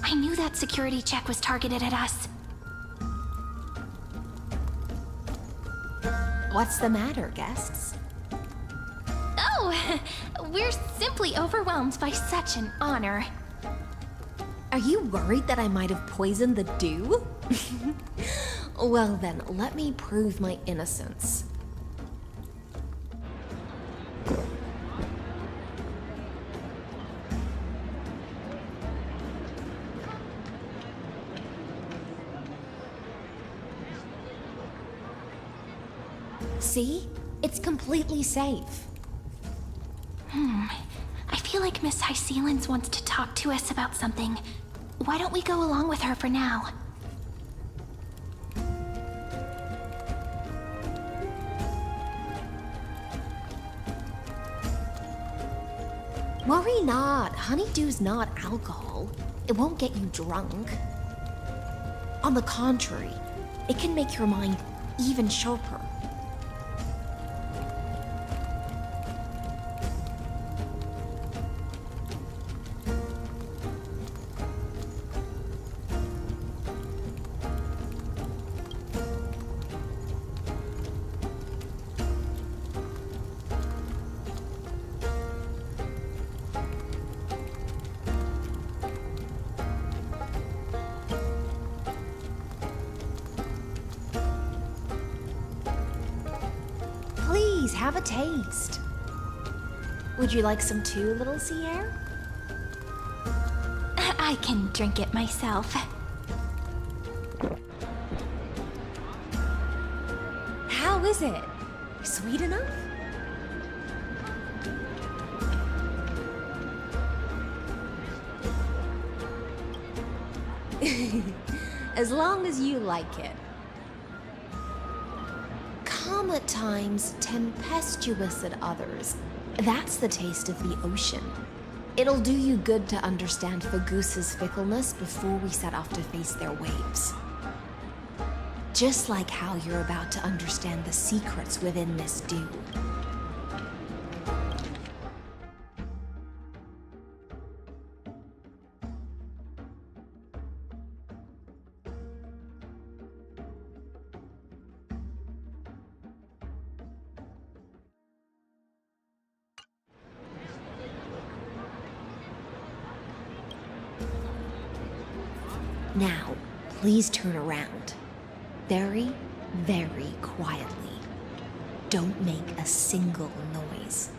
I knew that security check was targeted at us. What's the matter, guests? Oh, we're simply overwhelmed by such an honor. Are you worried that I might have poisoned the dew? Well then, let me prove my innocence. See? It's completely safe. I feel like Miss Hysealans wants to talk to us about something. Why don't we go along with her for now? Worry not. Honeydew's not alcohol. It won't get you drunk. On the contrary, it can make your mind even sharper. Please, have a taste. Would you like some too, little Sierra? I can drink it myself. How is it? Sweet enough? As long as you like it. Calm at times, tempestuous at others. That's the taste of the ocean. It'll do you good to understand Fagusa's fickleness before we set off to face their waves. Just like how you're about to understand the secrets within this dew. Now, please turn around. Very, very quietly. Don't make a single noise.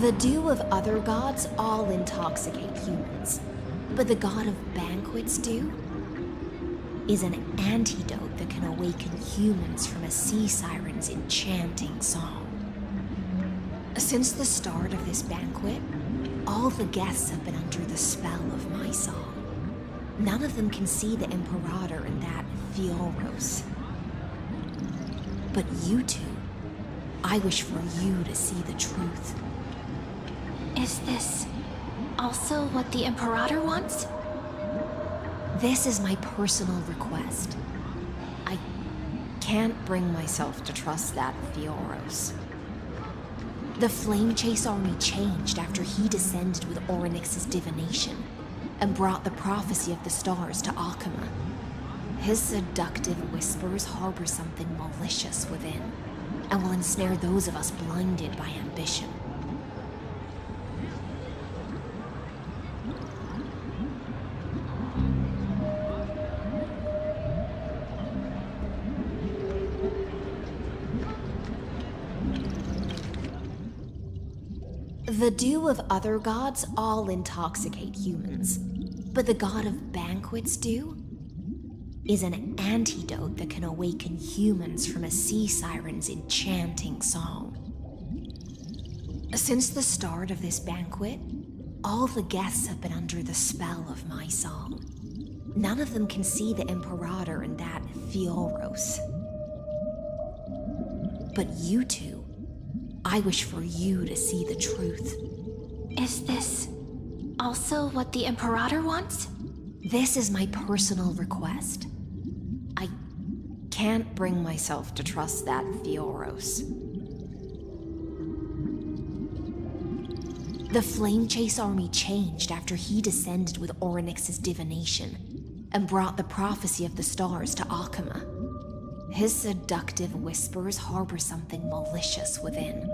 The dew of other gods all intoxicate humans, but the god of banquets dew is an antidote that can awaken humans from a sea siren's enchanting song. Since the start of this banquet, all the guests have been under the spell of my song. None of them can see the Imperator and that Fioros. But you two, I wish for you to see the truth. Is this also what the Imperator wants? This is my personal request. I can't bring myself to trust that Fioros. The Flame Chase army changed after he descended with Orynyx's divination and brought the prophecy of the stars to Akuma. His seductive whispers harbor something malicious within and will ensnare those of us blinded by ambition. The dew of other gods all intoxicate humans, but the god of banquets dew is an antidote that can awaken humans from a sea siren's enchanting song. Since the start of this banquet, all the guests have been under the spell of my song. None of them can see the Imperator and that Fioros. But you two, I wish for you to see the truth. Is this also what the Imperator wants? This is my personal request. I can't bring myself to trust that Fioros. The Flame Chase army changed after he descended with Orynyx's divination and brought the prophecy of the stars to Akuma. His seductive whispers harbor something malicious within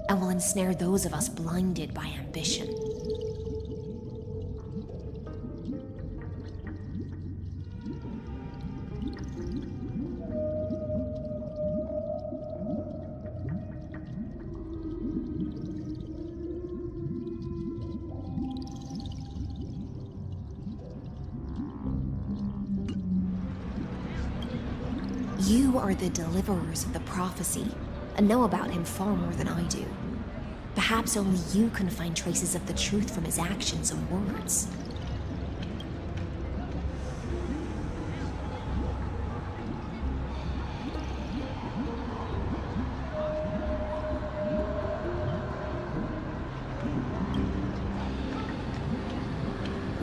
and will ensnare those of us blinded by ambition. You are the deliverers of the prophecy, and know about him far more than I do. Perhaps only you can find traces of the truth from his actions and words.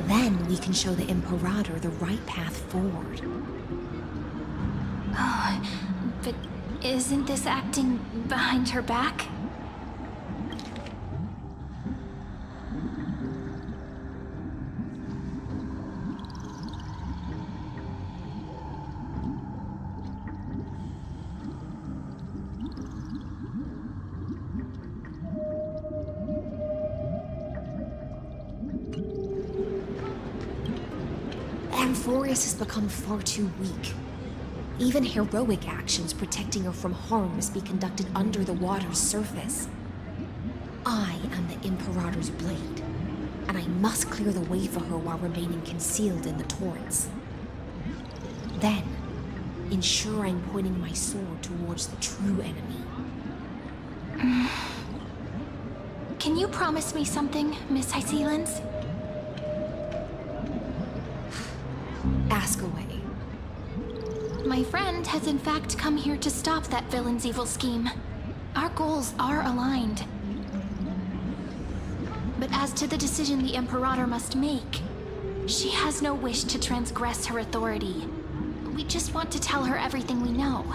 Then we can show the Imperator the right path forward. Oh, but isn't this acting behind her back? Amphorius has become far too weak. Even heroic actions protecting her from harm must be conducted under the water's surface. I am the Imperator's blade, and I must clear the way for her while remaining concealed in the torrents. Then, ensure I'm pointing my sword towards the true enemy. Can you promise me something, Miss Hycelens? Ask away. My friend has in fact come here to stop that villain's evil scheme. Our goals are aligned. But as to the decision the Imperator must make, she has no wish to transgress her authority. We just want to tell her everything we know.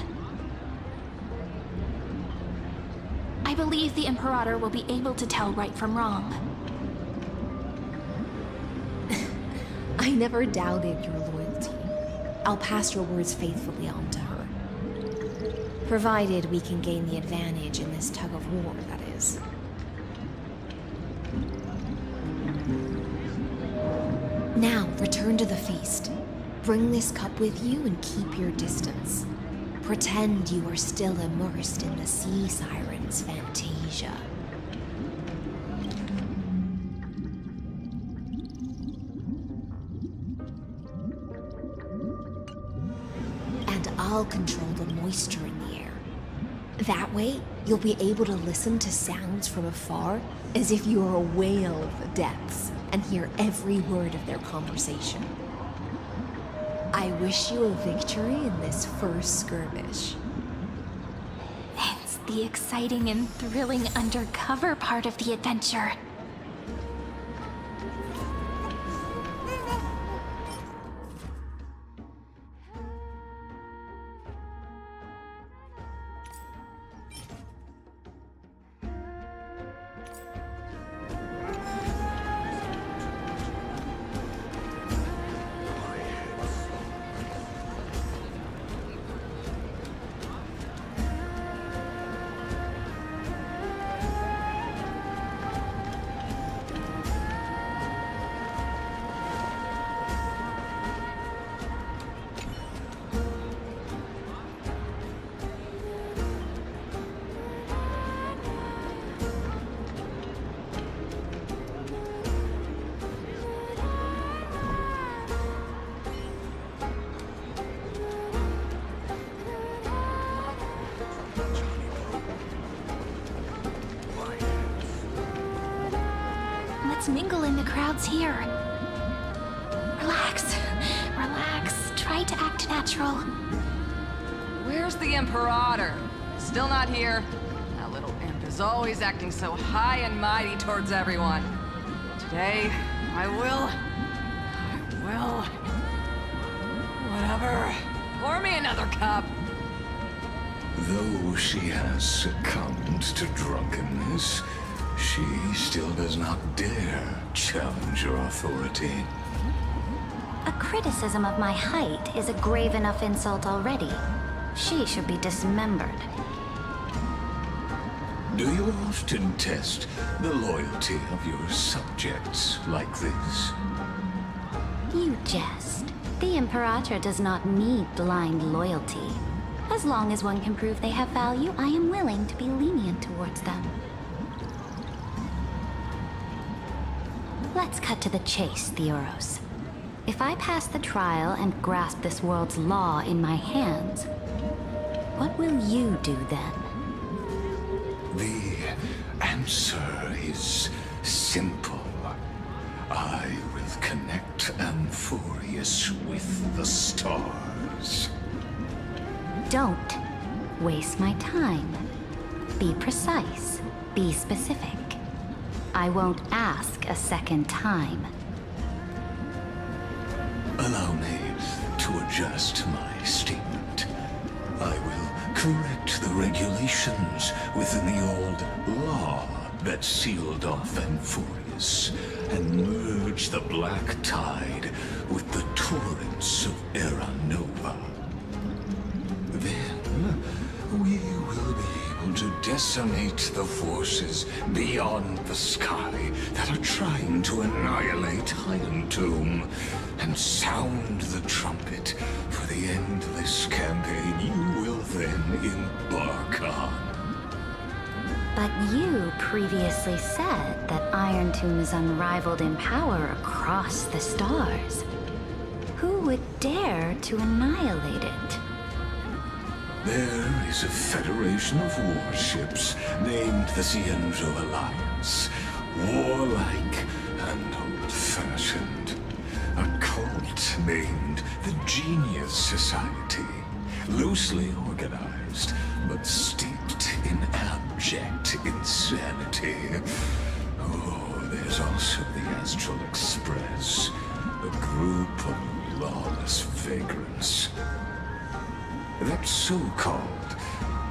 I believe the Imperator will be able to tell right from wrong. I never doubted your loyalty. I'll pass your words faithfully on to her. Provided we can gain the advantage in this tug of war, that is. Now, return to the feast. Bring this cup with you and keep your distance. Pretend you are still immersed in the sea siren's fantasia. I'll control the moisture in the air. That way, you'll be able to listen to sounds from afar as if you were a whale of the depths and hear every word of their conversation. I wish you a victory in this first skirmish. It's the exciting and thrilling undercover part of the adventure. Let's mingle in the crowds here. Relax. Relax. Try to act natural. Where's the Imperator? Still not here. That little imp is always acting so high and mighty towards everyone. Today, I will... Whatever. Pour me another cup. Though she has succumbed to drunkenness, she still does not dare challenge your authority. A criticism of my height is a grave enough insult already. She should be dismembered. Do you often test the loyalty of your subjects like this? You jest. The Imperator does not need blind loyalty. As long as one can prove they have value, I am willing to be lenient towards them. Let's cut to the chase, Theoros. If I pass the trial and grasp this world's law in my hands, what will you do then? The answer is simple. I will connect Amphorius with the stars. Don't waste my time. Be precise. Be specific. I won't ask a second time. Allow me to adjust my statement. I will correct the regulations within the old law that sealed off Amphorius and merge the black tide with the torrents of Era Nova. Then we will be able to decimate the forces beyond the sky that are trying to annihilate Iron Tomb and sound the trumpet for the endless campaign you will then embark on. But you previously said that Iron Tomb is unrivaled in power across the stars. Who would dare to annihilate it? There is a federation of warships named the Xianzhou Alliance. Warlike and old-fashioned. A cult named the Genius Society. Loosely organized, but steeped in abject insanity. Oh, there's also the Astral Express. A group of lawless vagrants. That so-called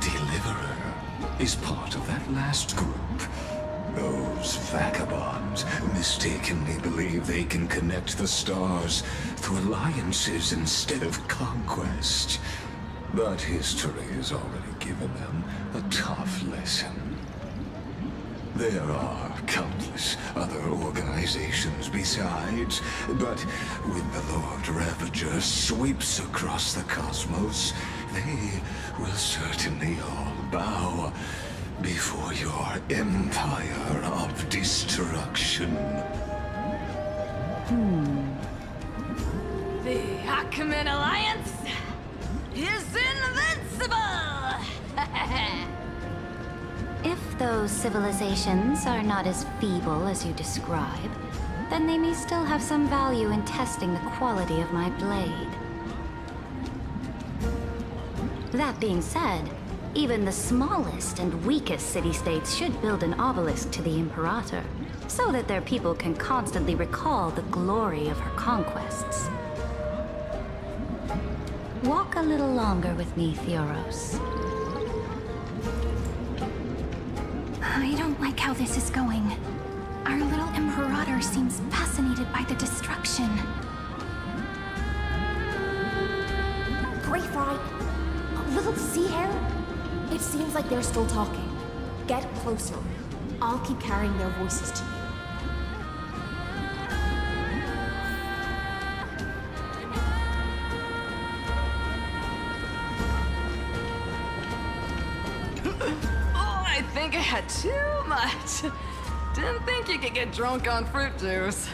Deliverer is part of that last group. Those vagabonds mistakenly believe they can connect the stars through alliances instead of conquest. But history has already given them a tough lesson. There are countless other organizations besides, but when the Lord Ravager sweeps across the cosmos, they will certainly all bow before your empire of destruction. The Achaemenid Alliance is invincible! those civilizations are not as feeble as you describe, then they may still have some value in testing the quality of my blade. That being said, even the smallest and weakest city-states should build an obelisk to the Imperator, so that their people can constantly recall the glory of her conquests. Walk a little longer with me, Theoros. I don't like how this is going. Our little Imperator seems fascinated by the destruction. Greyfry, little sea hare? It seems like they're still talking. Get closer. I'll keep carrying their voices to you. Oh, I think I had too much. Didn't think you could get drunk on fruit juice.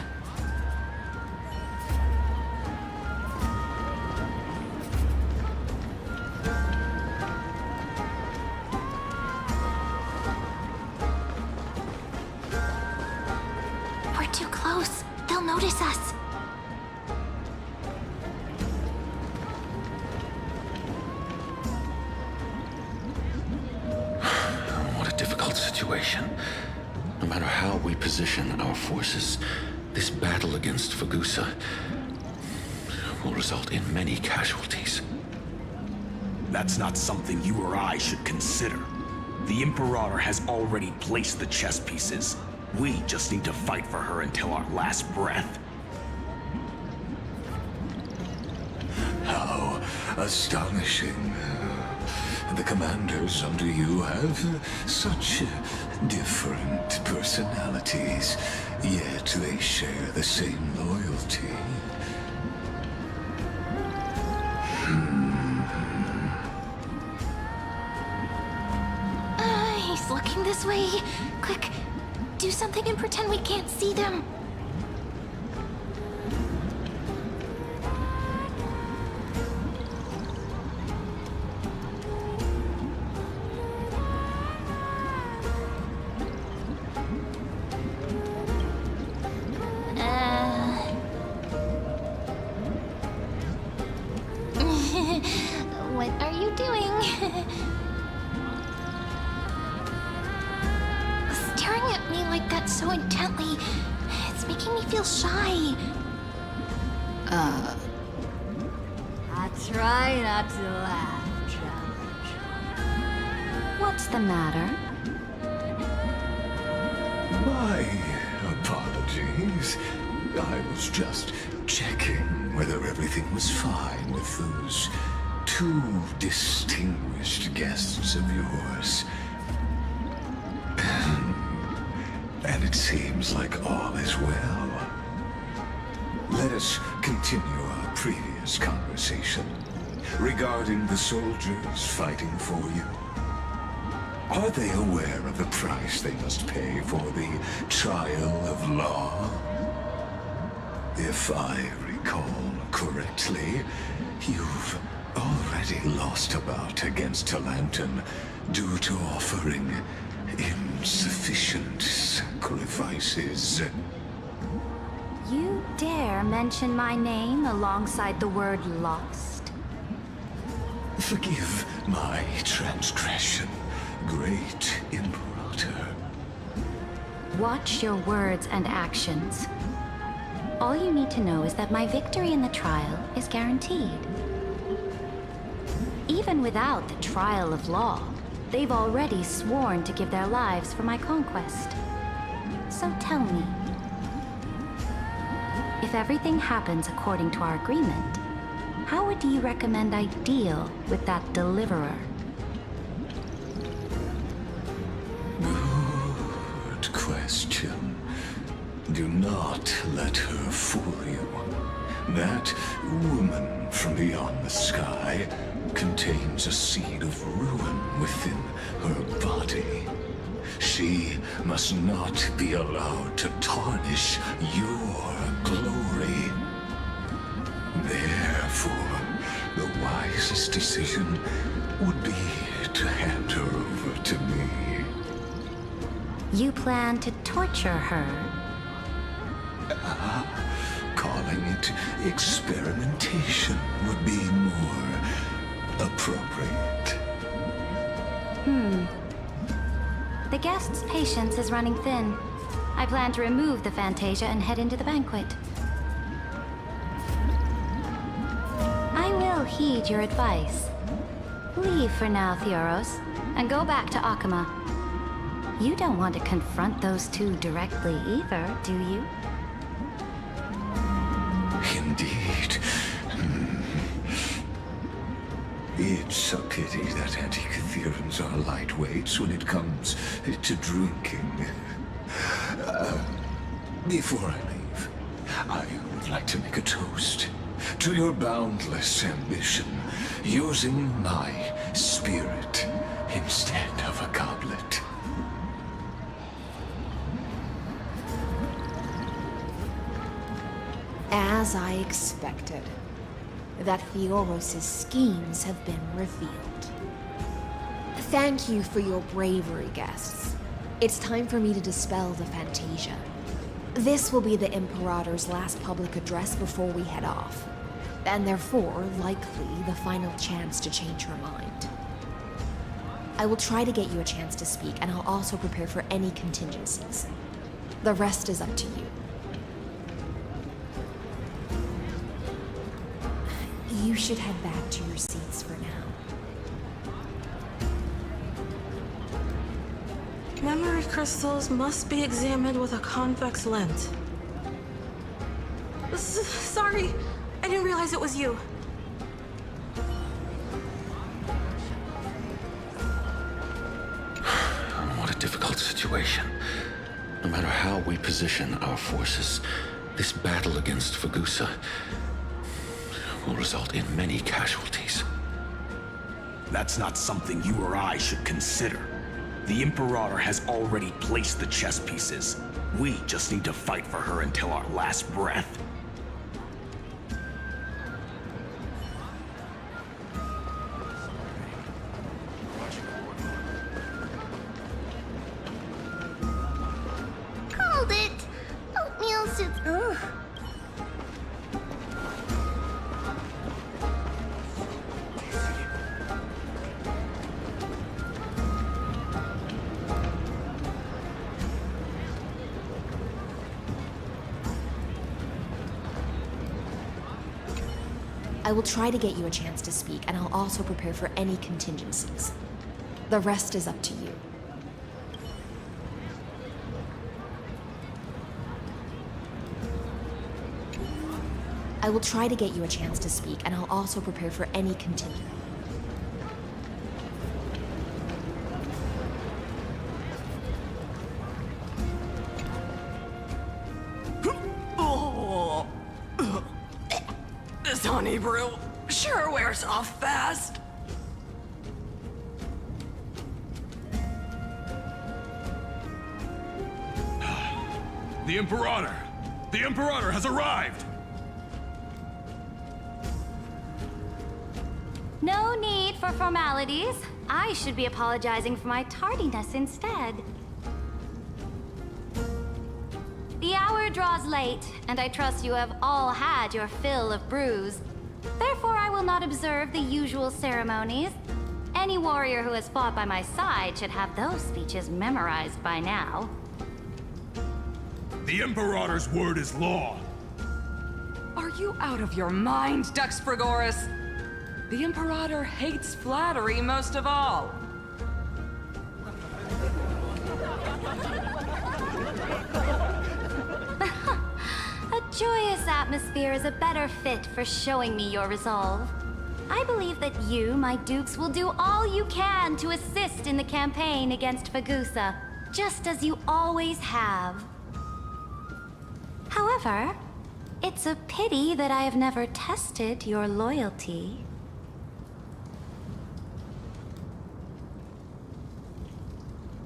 We're too close. They'll notice us. What a difficult situation. No matter how we position our forces, this battle against Fagusa will result in many casualties. That's not something you or I should consider. The Imperator has already placed the chess pieces. We just need to fight for her until our last breath. How astonishing. The commanders under you have such different personalities, yet they share the same loyalty. He's looking this way. Quick, do something and pretend we can't see them. What are you doing? Staring at me like that so intently, it's making me feel shy. I try not to laugh, Traveler. What's the matter? My apologies. I was just checking whether everything was fine with those two distinguished guests of yours. And it seems like all is well. Let us continue our previous conversation regarding the soldiers fighting for you. Are they aware of the price they must pay for the trial of law? If I recall correctly, you've already lost a bout against Talanton due to offering insufficient sacrifices. You dare mention my name alongside the word lost? Forgive my transgression, great Imperator. Watch your words and actions. All you need to know is that my victory in the trial is guaranteed. Even without the trial of law, they've already sworn to give their lives for my conquest. So tell me, if everything happens according to our agreement, how would you recommend I deal with that deliverer? Good question. Do not let her fool you. That woman from beyond the sky contains a seed of ruin within her body. She must not be allowed to tarnish your glory. Therefore, the wisest decision would be to hand her over to me. You plan to torture her? Calling it experimentation would be more appropriate. The guest's patience is running thin. I plan to remove the Fantasia and head into the banquet. I will heed your advice. Leave for now, Theoros, and go back to Akuma. You don't want to confront those two directly either, do you? Indeed. It's a pity that Antikytherans are lightweights when it comes to drinking. Before I leave, I would like to make a toast to your boundless ambition, using my spirit instead of a goblet. As I expected, that Theoros' schemes have been revealed. Thank you for your bravery, guests. It's time for me to dispel the Fantasia. This will be the Imperator's last public address before we head off, and therefore, likely, the final chance to change her mind. I will try to get you a chance to speak, and I'll also prepare for any contingencies. The rest is up to you. You should head back to your seats for now. Memory crystals must be examined with a convex lens. Sorry, I didn't realize it was you. What a difficult situation. No matter how we position our forces, this battle against Fagusa will result in many casualties. That's not something you or I should consider. The Imperator has already placed the chess pieces. We just need to fight for her until our last breath. Called it! Oatmeal soup. Ugh. I will try to get you a chance to speak, and I'll also prepare for any contingencies. The rest is up to you. I will try to get you a chance to speak, and I'll also prepare for any contingencies. This honey brew sure wears off fast. The Imperator! The Imperator has arrived! No need for formalities. I should be apologizing for my tardiness instead. The hour draws late, and I trust you have all had your fill of brews. Therefore, I will not observe the usual ceremonies. Any warrior who has fought by my side should have those speeches memorized by now. The Imperator's word is law. Are you out of your mind, Dux Frigoris? The Imperator hates flattery most of all. A joyous atmosphere is a better fit for showing me your resolve. I believe that you, my dukes, will do all you can to assist in the campaign against Fagusa, just as you always have. However, it's a pity that I have never tested your loyalty.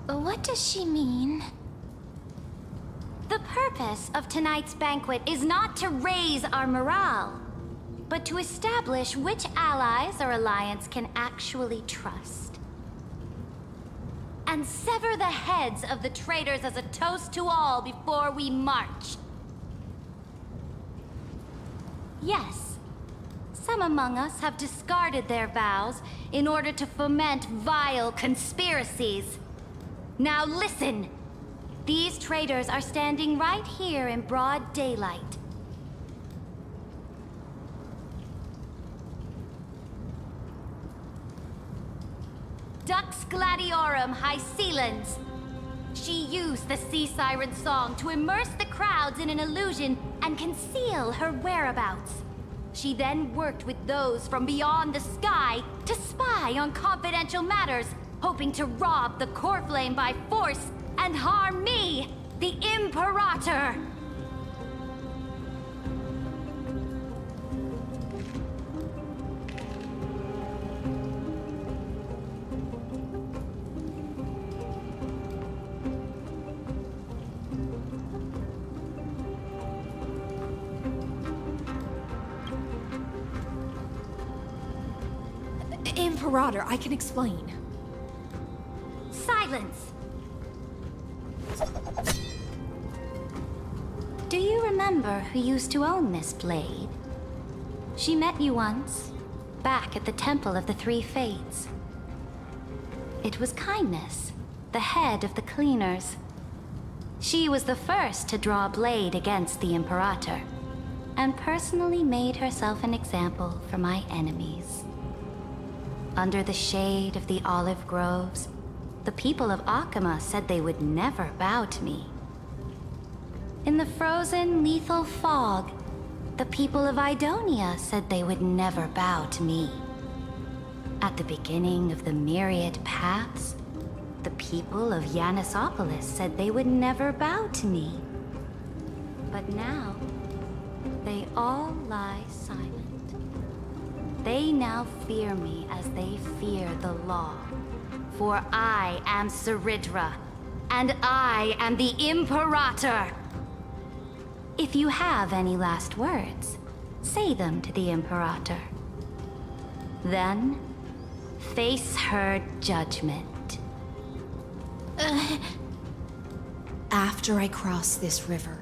What does she mean? The purpose of tonight's banquet is not to raise our morale, but to establish which allies our alliance can actually trust. and sever the heads of the traitors as a toast to all before we march. Yes, some among us have discarded their vows in order to foment vile conspiracies. Now listen! These traitors are standing right here in broad daylight. Dux Gladiorum Hycelens. She used the Sea Siren song to immerse the crowds in an illusion and conceal her whereabouts. She then worked with those from beyond the sky to spy on confidential matters, hoping to rob the core flame by force and harm me, the Imperator! Imperator, I can explain. Silence! Do you remember who used to own this blade? She met you once, back at the Temple of the Three Fates. It was Kindness, the head of the Cleaners. She was the first to draw a blade against the Imperator, and personally made herself an example for my enemies. Under the shade of the olive groves, the people of Akama said they would never bow to me. In the frozen, lethal fog, the people of Idonia said they would never bow to me. At the beginning of the myriad paths, the people of Yanisopolis said they would never bow to me. But now, they all lie silent. They now fear me as they fear the law. For I am Saridra, and I am the Imperator! If you have any last words, say them to the Imperator. Then, face her judgment. After I cross this river,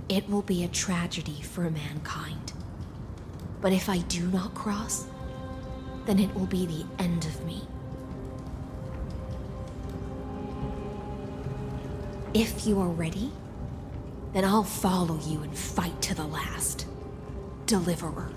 it will be a tragedy for mankind. But if I do not cross, then it will be the end of me. If you are ready, then I'll follow you and fight to the last. Deliverer.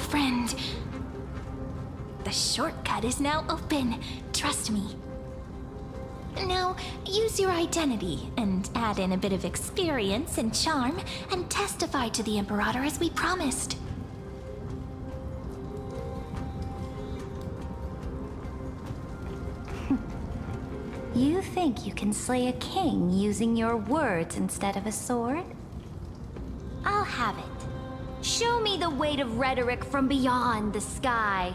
Friend. The shortcut is now open. Trust me. Now, use your identity and add in a bit of experience and charm and testify to the Imperator as we promised. You think you can slay a king using your words instead of a sword? I'll have it. Show me the weight of rhetoric from beyond the sky.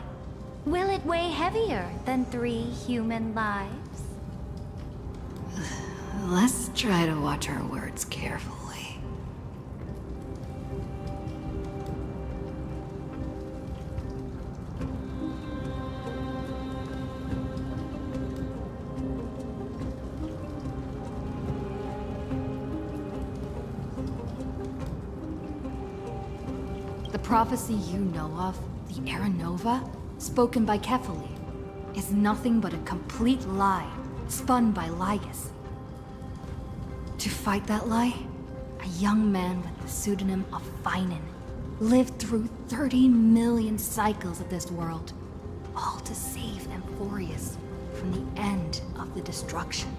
Will it weigh heavier than 3 human lives? Let's try to watch our words carefully. The prophecy you know of, the Era Nova, spoken by Kefali, is nothing but a complete lie, spun by Lygus. To fight that lie, a young man with the pseudonym of Finan lived through 30 million cycles of this world, all to save Amphorius from the end of the destruction.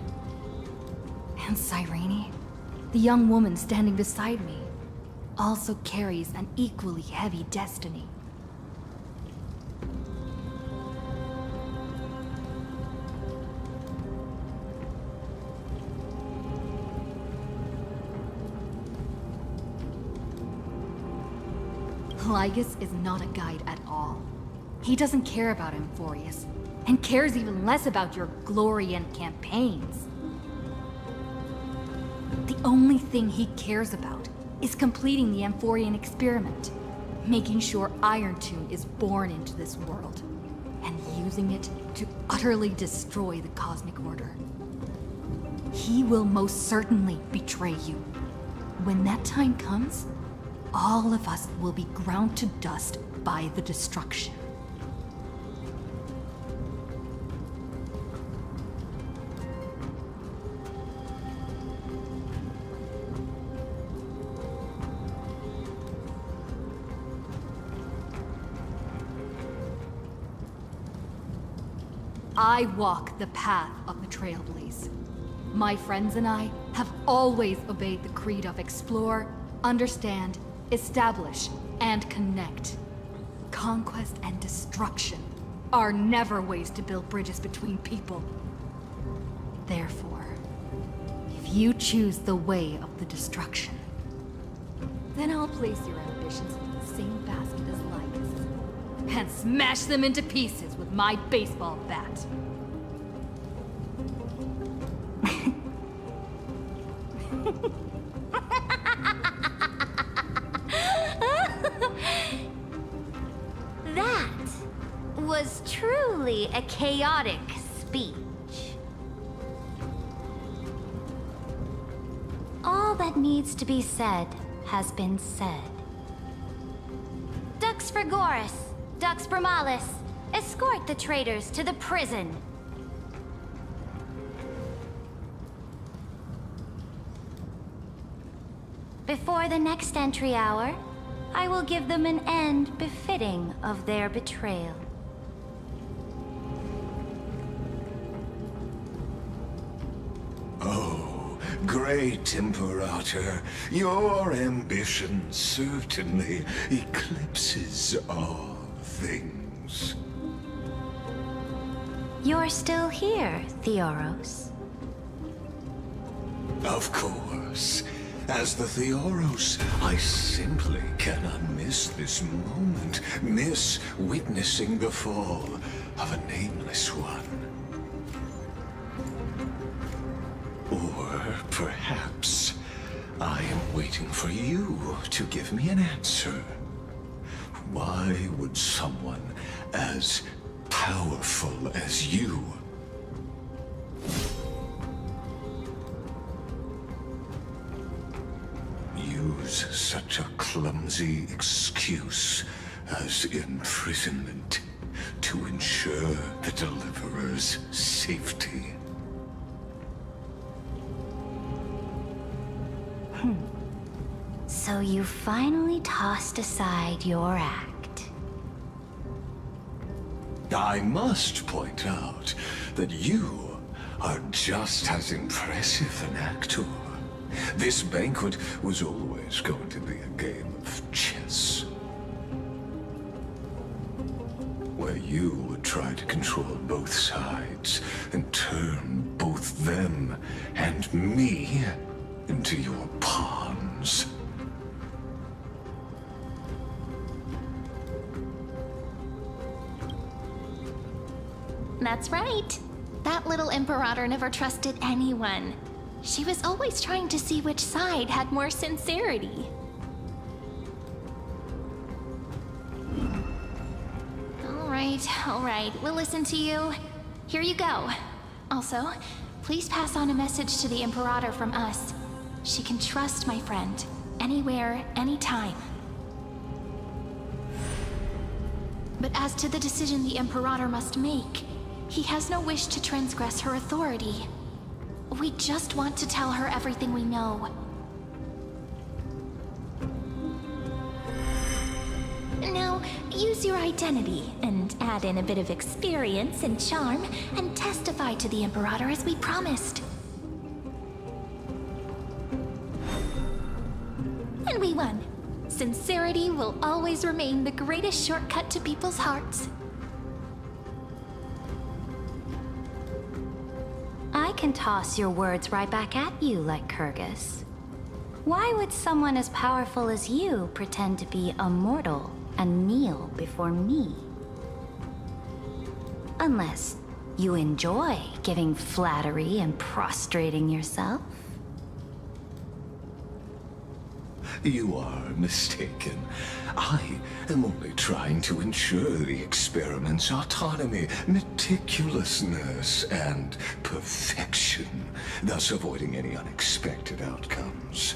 And Cyrene, the young woman standing beside me, also carries an equally heavy destiny. Lygus is not a guide at all. He doesn't care about Amphorius, and cares even less about your glory and campaigns. The only thing he cares about is completing the Amphorian experiment, making sure Iron Tomb is born into this world, and using it to utterly destroy the Cosmic Order. He will most certainly betray you. When that time comes, all of us will be ground to dust by the destruction. I walk the path of the Trailblaze. My friends and I have always obeyed the creed of explore, understand, establish, and connect. Conquest and destruction are never ways to build bridges between people. Therefore, if you choose the way of the destruction, then I'll place your ambitions in the same basket as Lygus, and smash them into pieces with my baseball bat. That was truly a chaotic speech. All that needs to be said has been said. Dux Frigoris, Dux Bromalis, escort the traitors to the prison. Before the next entry hour, I will give them an end befitting of their betrayal. Oh, great Imperator, your ambition certainly eclipses all things. You're still here, Theoros. Of course. As the Theoros, I simply cannot miss this moment, miss witnessing the fall of a nameless one. Or perhaps I am waiting for you to give me an answer. Why would someone as powerful as you use such a clumsy excuse as imprisonment to ensure the Deliverer's safety? So you finally tossed aside your act. I must point out that you are just as impressive an actor. This banquet was always going to be a game of chess, where you would try to control both sides and turn both them and me into your pawns. That's right. That little Imperator never trusted anyone. She was always trying to see which side had more sincerity. All right, we'll listen to you. Here you go. Also, please pass on a message to the Imperator from us. She can trust my friend, anywhere, anytime. But as to the decision the Imperator must make, he has no wish to transgress her authority. We just want to tell her everything we know. Now, use your identity and add in a bit of experience and charm and testify to the Imperator as we promised. And we won. Sincerity will always remain the greatest shortcut to people's hearts. I can toss your words right back at you like Kyrgyz. Why would someone as powerful as you pretend to be a mortal and kneel before me? Unless you enjoy giving flattery and prostrating yourself. You are mistaken. I am only trying to ensure the experiment's autonomy, meticulousness, and perfection, thus avoiding any unexpected outcomes.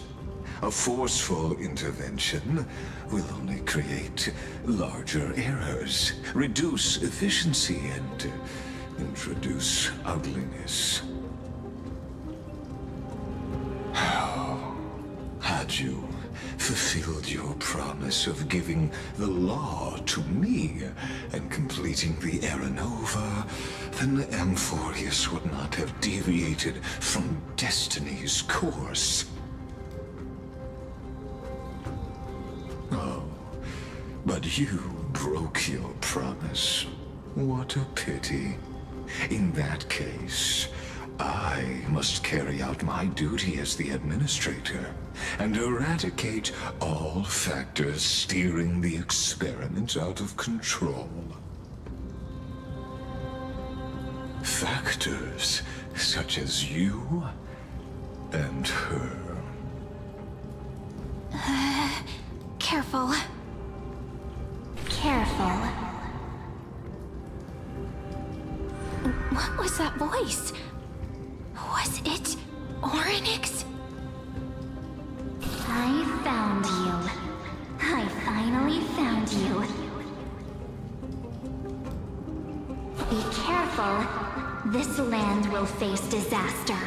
A forceful intervention will only create larger errors, reduce efficiency, and introduce ugliness. Had you fulfilled your promise of giving the law to me and completing the Aranova, then Amphorius would not have deviated from destiny's course. Oh, but you broke your promise. What a pity. In that case, I must carry out my duty as the administrator and eradicate all factors steering the experiment out of control. Factors such as you and her. Careful. Careful. What was that voice? Was it Orynyx? I found you. I finally found you. Be careful. This land will face disaster.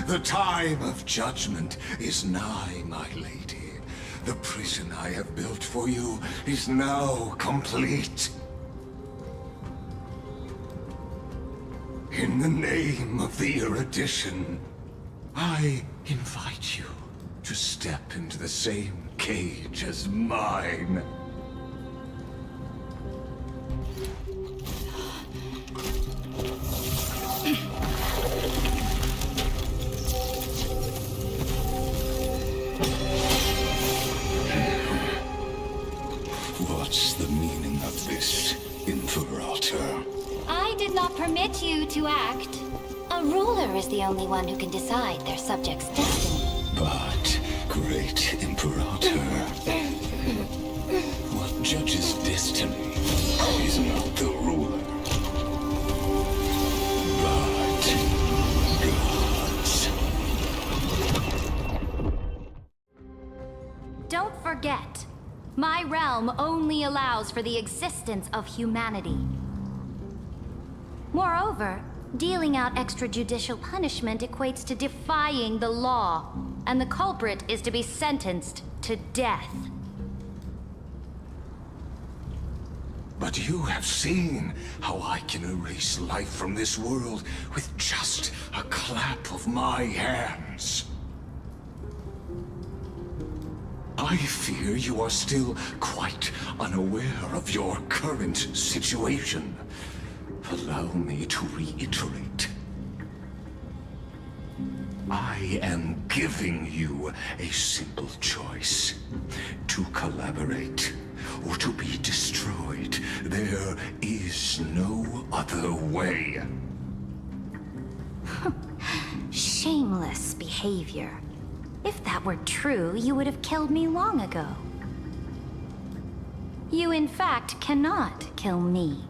The time of judgment is nigh, my lady. The prison I have built for you is now complete. In the name of the erudition, I invite you to step into the same cage as mine. What's the meaning of this, Imperator? I did not permit you to act. A ruler is the only one who can decide their subject's destiny. But, great Imperator, what judges destiny is not the ruler, but gods. Don't forget, my realm only allows for the existence of humanity. Moreover, dealing out extrajudicial punishment equates to defying the law, and the culprit is to be sentenced to death. But you have seen how I can erase life from this world with just a clap of my hands. I fear you are still quite unaware of your current situation. Allow me to reiterate. I am giving you a simple choice. To collaborate or to be destroyed. There is no other way. Shameless behavior. If that were true, you would have killed me long ago. You, in fact, cannot kill me.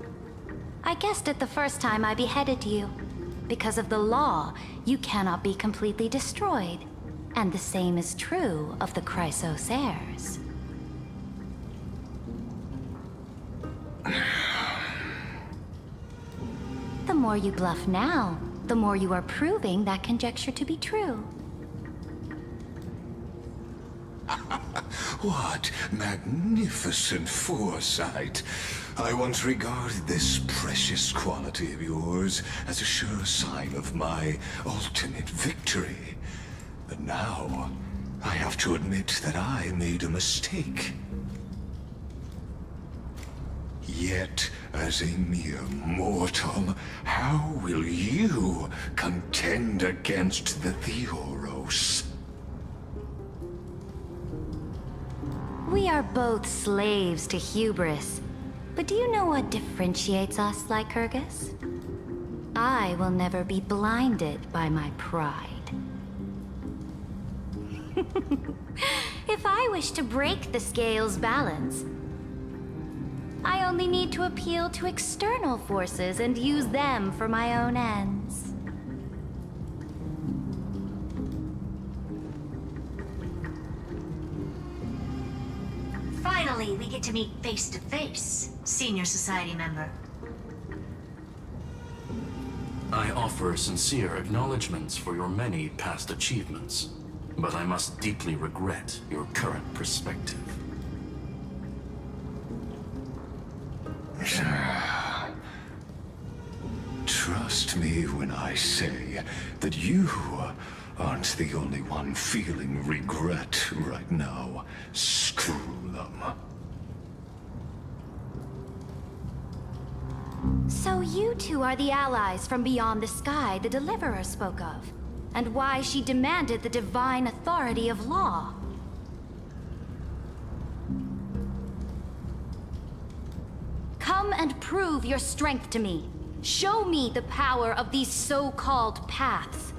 I guessed it the first time I beheaded you. Because of the law, you cannot be completely destroyed. And the same is true of the Chrysos heirs. The more you bluff now, the more you are proving that conjecture to be true. What magnificent foresight! I once regarded this precious quality of yours as a sure sign of my ultimate victory. But now, I have to admit that I made a mistake. Yet, as a mere mortal, how will you contend against the Theoros? We are both slaves to hubris. But do you know what differentiates us, Lycurgus? I will never be blinded by my pride. If I wish to break the scale's balance, I only need to appeal to external forces and use them for my own ends. Finally, we get to meet face to face, Senior Society member. I offer sincere acknowledgments for your many past achievements, but I must deeply regret your current perspective. Trust me when I say that you aren't the only one feeling regret right now, Screwlum. So you two are the allies from beyond the sky the Deliverer spoke of, and why she demanded the divine authority of law. Come and prove your strength to me. Show me the power of these so-called paths.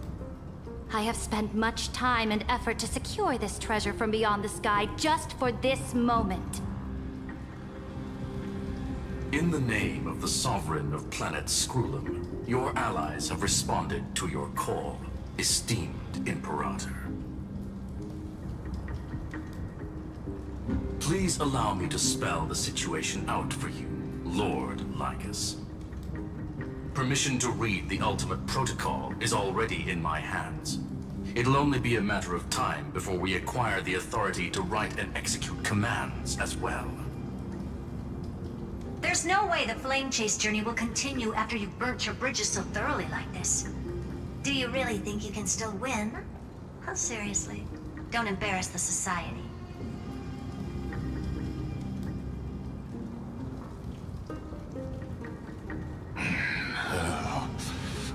I have spent much time and effort to secure this treasure from beyond the sky just for this moment. In the name of the Sovereign of Planet Screwlum, your allies have responded to your call, esteemed Imperator. Please allow me to spell the situation out for you, Lord Lycus. Permission to read the Ultimate Protocol is already in my hands. It'll only be a matter of time before we acquire the authority to write and execute commands as well. There's no way the Flame Chase journey will continue after you've burnt your bridges so thoroughly like this. Do you really think you can still win? Oh, seriously. Don't embarrass the Society.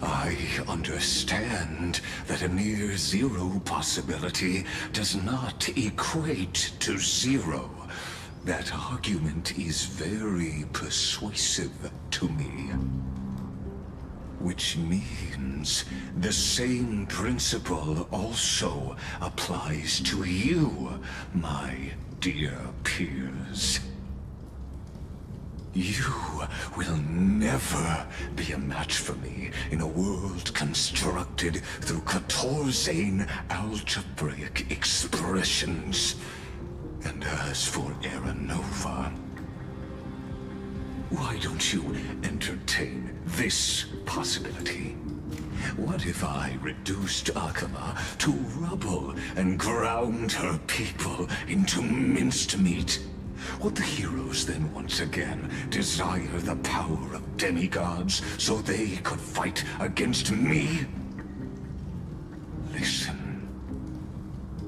I understand that a near zero possibility does not equate to zero. That argument is very persuasive to me. Which means the same principle also applies to you, my dear peers. You will never be a match for me in a world constructed through Catorzane algebraic expressions. And as for Aranova, why don't you entertain this possibility? What if I reduced Akama to rubble and ground her people into minced meat? Would the heroes then once again desire the power of demigods so they could fight against me? Listen,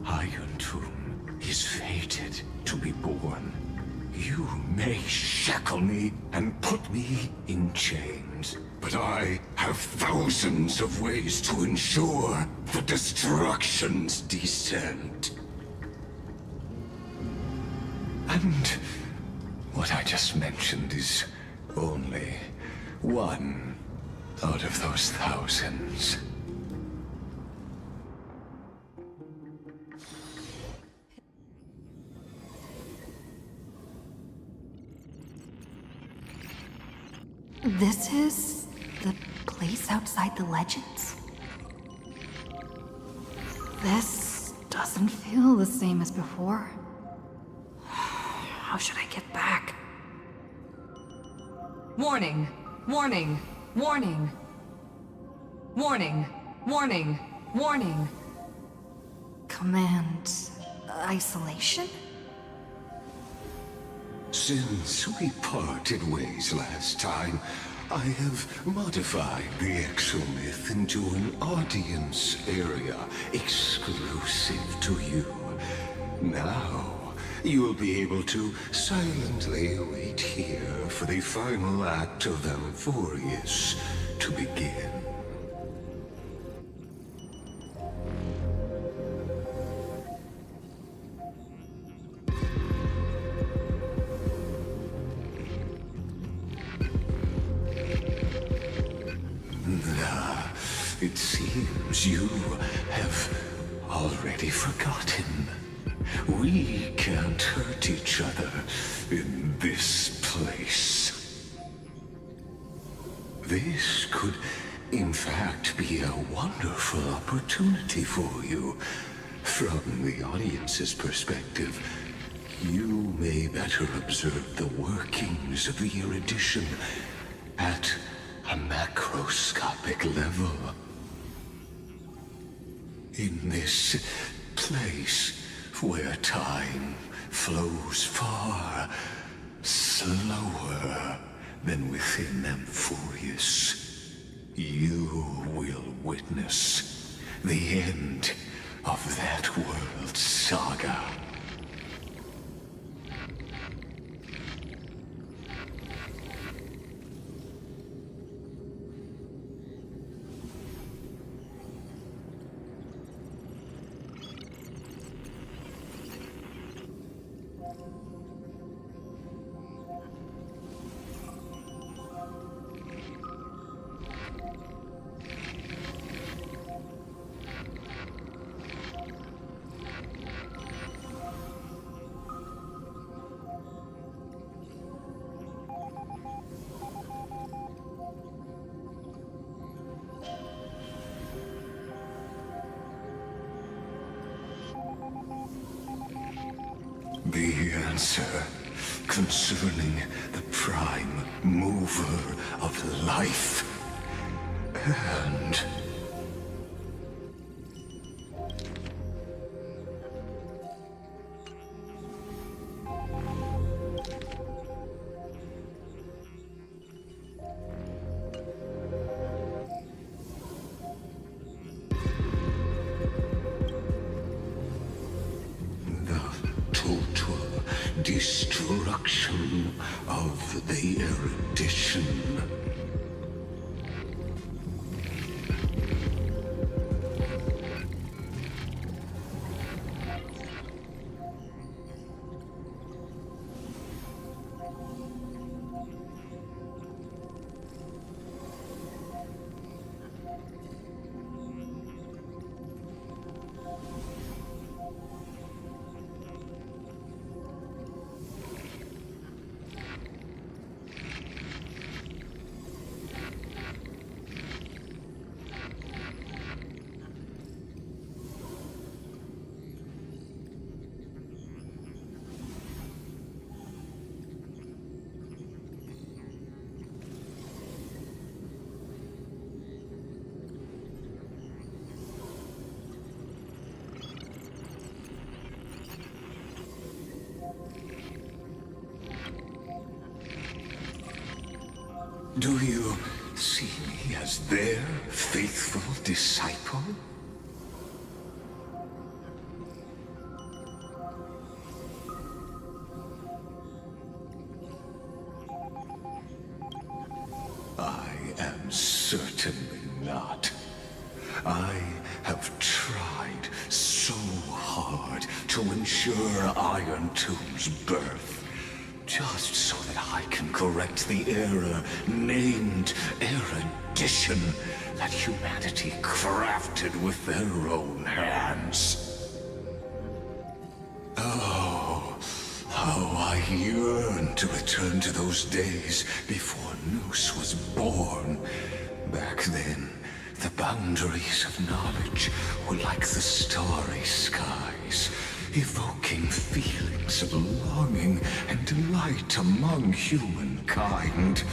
Iron Tomb is fated to be born. You may shackle me and put me in chains, but I have thousands of ways to ensure the destruction's descent. And what I just mentioned is only one out of those thousands. This is the place outside the legends? This doesn't feel the same as before. How should I get back? Warning! Warning! Warning! Warning! Warning! Warning! Command isolation? Since we parted ways last time, I have modified the exomyth into an audience area exclusive to you. Now, you'll be able to silently wait here for the final act of Amphorius to begin. It seems you have already forgotten. We can't hurt each other in this place. This could, in fact, be a wonderful opportunity for you. From the audience's perspective, you may better observe the workings of the erudition at a macroscopic level. In this place where time flows far slower than within Amphorius, you will witness the end of that world's saga. The answer concerning the prime mover of life. And destruction of the erudition. Do you see me as their faithful disciple? I am certainly not. I have tried so hard to ensure Iron Tomb's birth, just so that I can correct the error named erudition that humanity crafted with their own hands. Oh, how I yearn to return to those days before Noose was born. Back then, the boundaries of knowledge were like the starry skies, evoking feelings of longing and delight among humankind.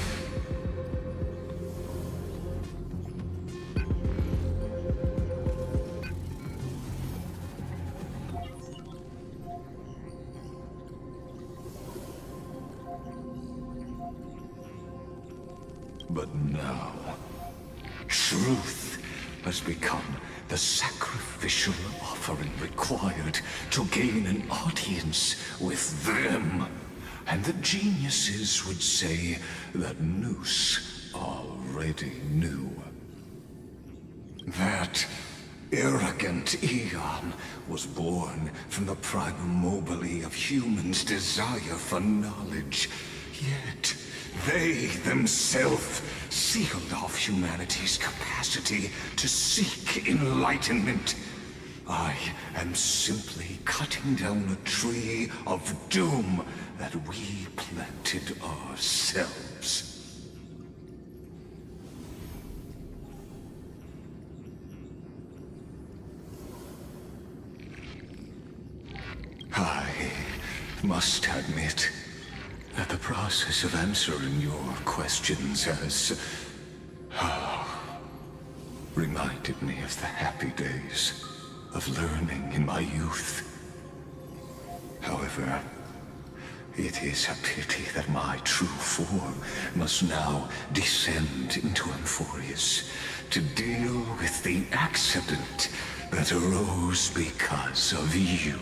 But now, truth has become the sacrificial offering required to gain an audience with them. And the geniuses would say that Noose already knew. That arrogant Eon was born from the primordially of humans' desire for knowledge. Yet, they themselves sealed off humanity's capacity to seek enlightenment. I am simply cutting down a tree of doom that we planted ourselves. I must admit that the process of answering your questions has reminded me of the happy days of learning in my youth. However, it is a pity that my true form must now descend into Amphorius to deal with the accident that arose because of you.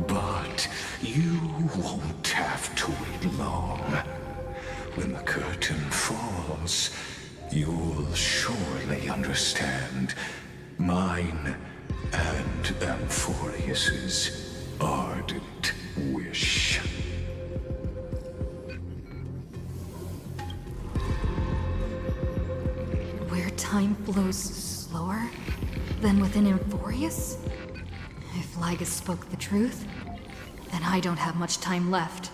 But you won't have to wait long. When the curtain falls, you'll surely understand mine and Amphorius's ardent wish. Where time flows slower than within Amphorius? If Lygus spoke the truth, then I don't have much time left.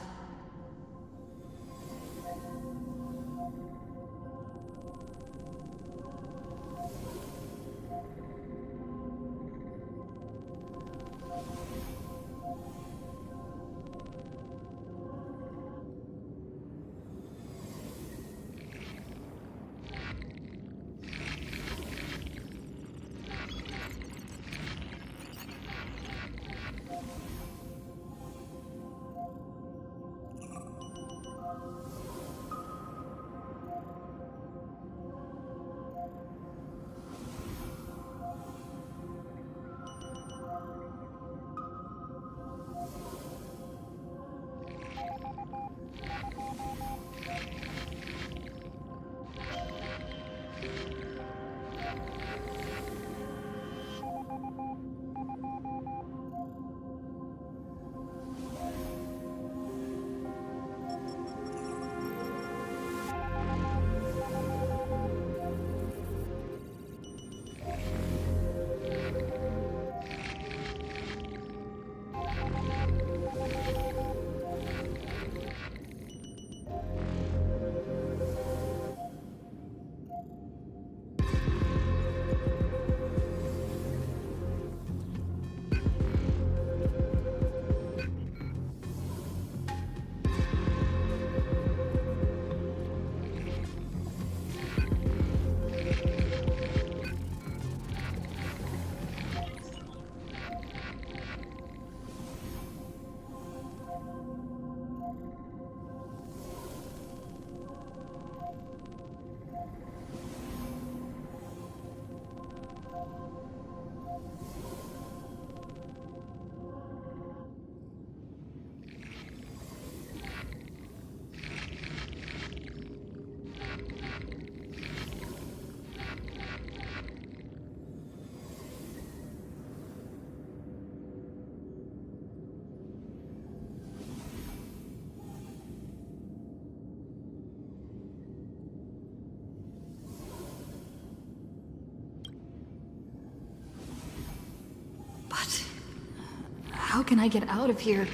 How can I get out of here?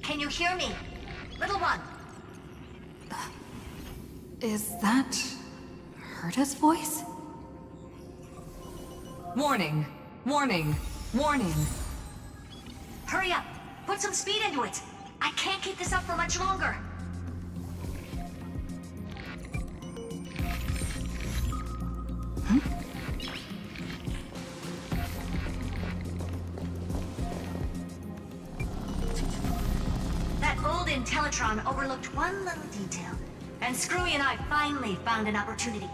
Can you hear me? Little one. Is that Herta's voice? Warning! Warning! Warning! Hurry up! Put some speed into it! I can't keep this up for much longer! That old Intellitron overlooked one little detail, and Screwy and I finally found an opportunity.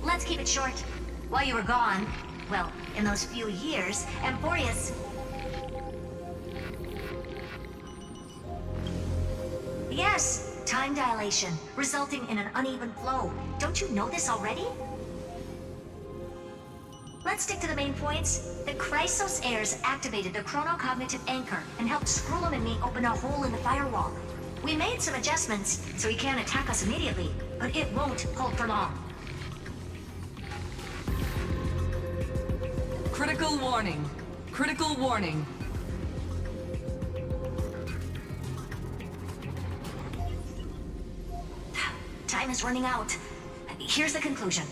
Let's keep it short. While you were gone, well, in those few years, Emporius... Yes, time dilation, resulting in an uneven flow. Don't you know this already? Let's stick to the main points. The Chrysos heirs activated the chronocognitive anchor and helped Skrullum and me open a hole in the firewall. We made some adjustments, so he can't attack us immediately, but it won't hold for long. Critical warning. Critical warning. Time is running out. Here's the conclusion.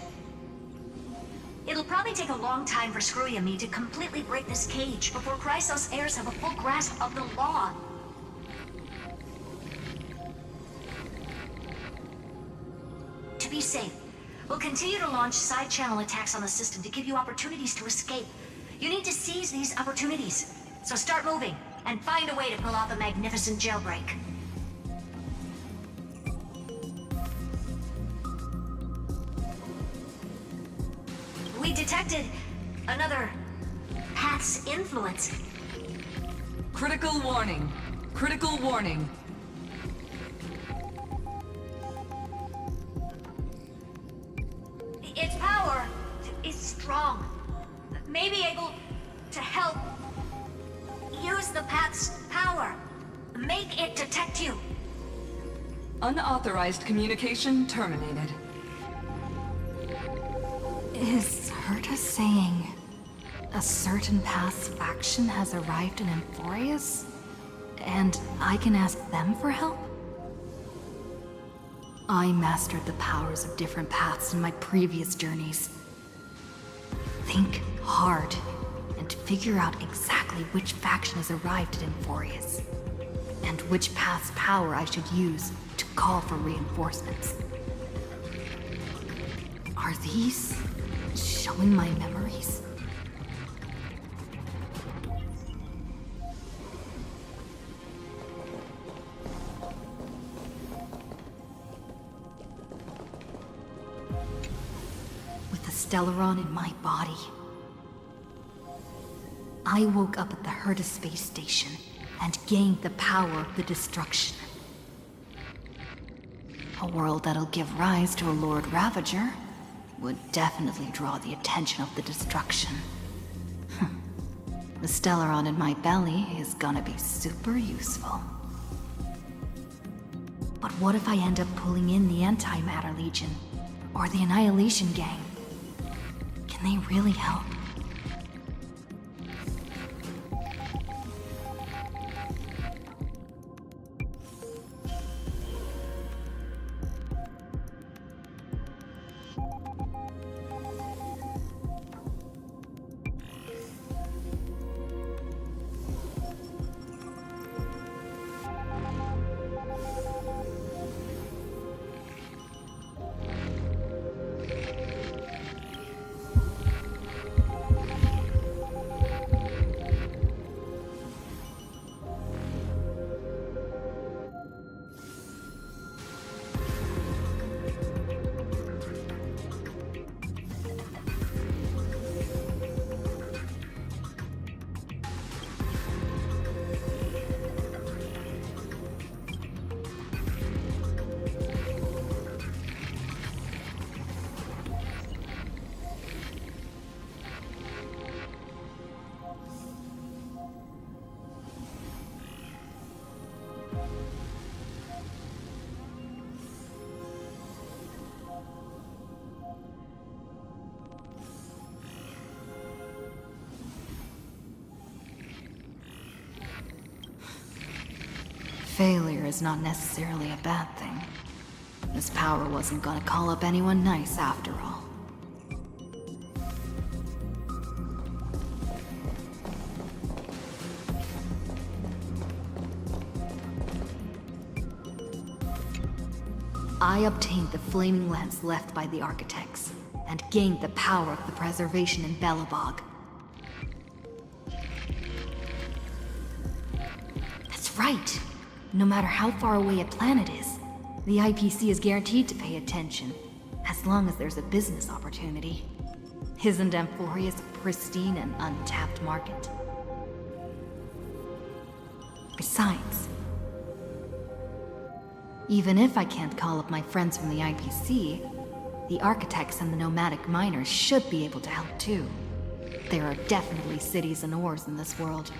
It'll probably take a long time for Screwy and me to completely break this cage before Chrysos heirs have a full grasp of the law. To be safe, we'll continue to launch side-channel attacks on the system to give you opportunities to escape. You need to seize these opportunities. So start moving, and find a way to pull off a magnificent jailbreak. We detected another path's influence. Critical warning. Critical warning. Its power is strong. May be able to help use the path's power. Make it detect you. Unauthorized communication terminated. Is Herta saying a certain path's faction has arrived in Emporius? And I can ask them for help? I mastered the powers of different paths in my previous journeys. Think hard and figure out exactly which faction has arrived at Emporius, and which path's power I should use to call for reinforcements. Are these showing my memories? With the Stellaron in my body, I woke up at the Herta space station and gained the power of the destruction. A world that'll give rise to a Lord Ravager would definitely draw the attention of the destruction. The Stellaron in my belly is gonna be super useful. But what if I end up pulling in the Antimatter Legion, or the Annihilation Gang? Can they really help? Failure is not necessarily a bad thing. This power wasn't gonna call up anyone nice after all. I obtained the flaming lance left by the architects, and gained the power of the preservation in Belobog. That's right! No matter how far away a planet is, the IPC is guaranteed to pay attention, as long as there's a business opportunity. Isn't Amphorius a pristine and untapped market? Besides, even if I can't call up my friends from the IPC, the architects and the nomadic miners should be able to help too. There are definitely cities and ores in this world.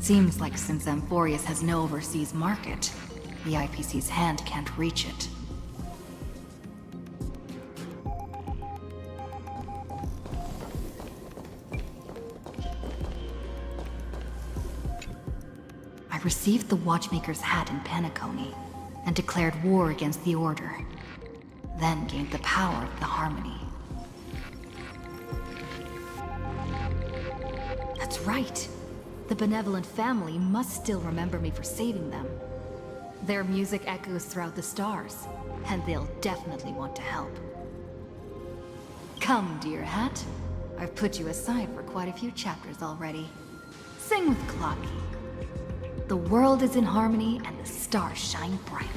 Seems like since Amphorius has no overseas market, the IPC's hand can't reach it. I received the Watchmaker's hat in Penacony, and declared war against the Order. Then gained the power of the Harmony. That's right! The benevolent family must still remember me for saving them. Their music echoes throughout the stars, and they'll definitely want to help. Come, dear hat. I've put you aside for quite a few chapters already. Sing with Clocky. The world is in harmony and the stars shine bright.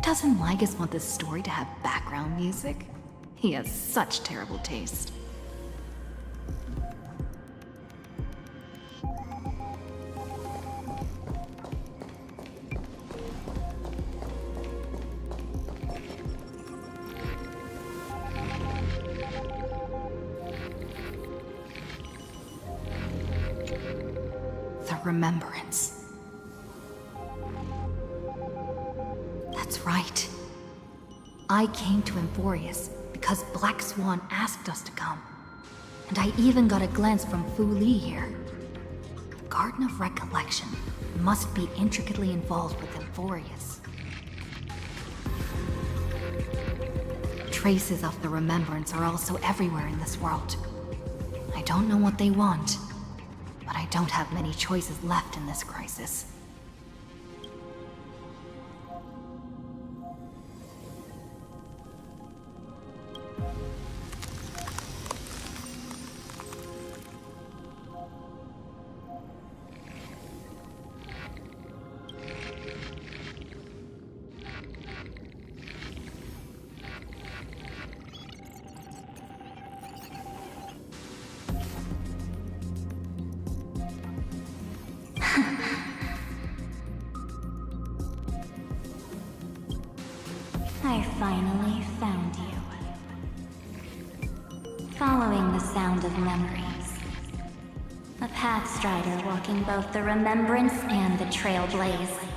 Doesn't Lygus want this story to have background music? He has such terrible taste. The Remembrance. That's right. I came to Amphorius because Black Swan asked us to come. And I even got a glance from Fu Li here. The Garden of Recollection must be intricately involved with Amphorius. Traces of the Remembrance are also everywhere in this world. I don't know what they want, but I don't have many choices left in this crisis. finally found you. Following the sound of memories. A Pathstrider walking both the Remembrance and the Trailblaze.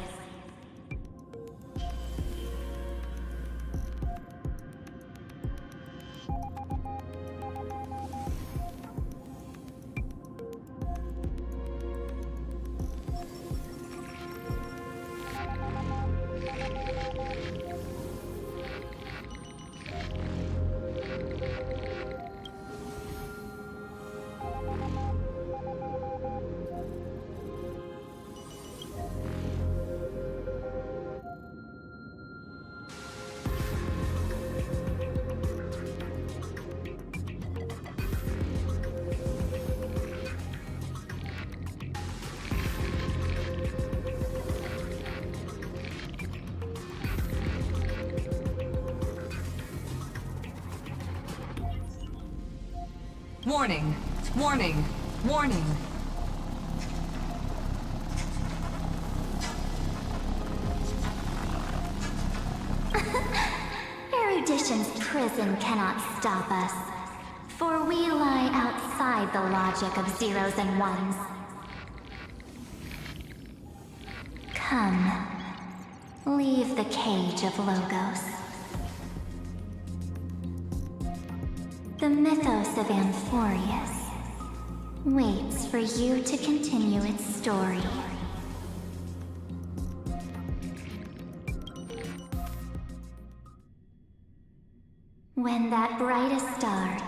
Warning! Warning! Warning! Erudition's prison cannot stop us, for we lie outside the logic of zeros and ones. Come, leave the cage of Logos. The mythos of Amphorius waits for you to continue its story. When that brightest star,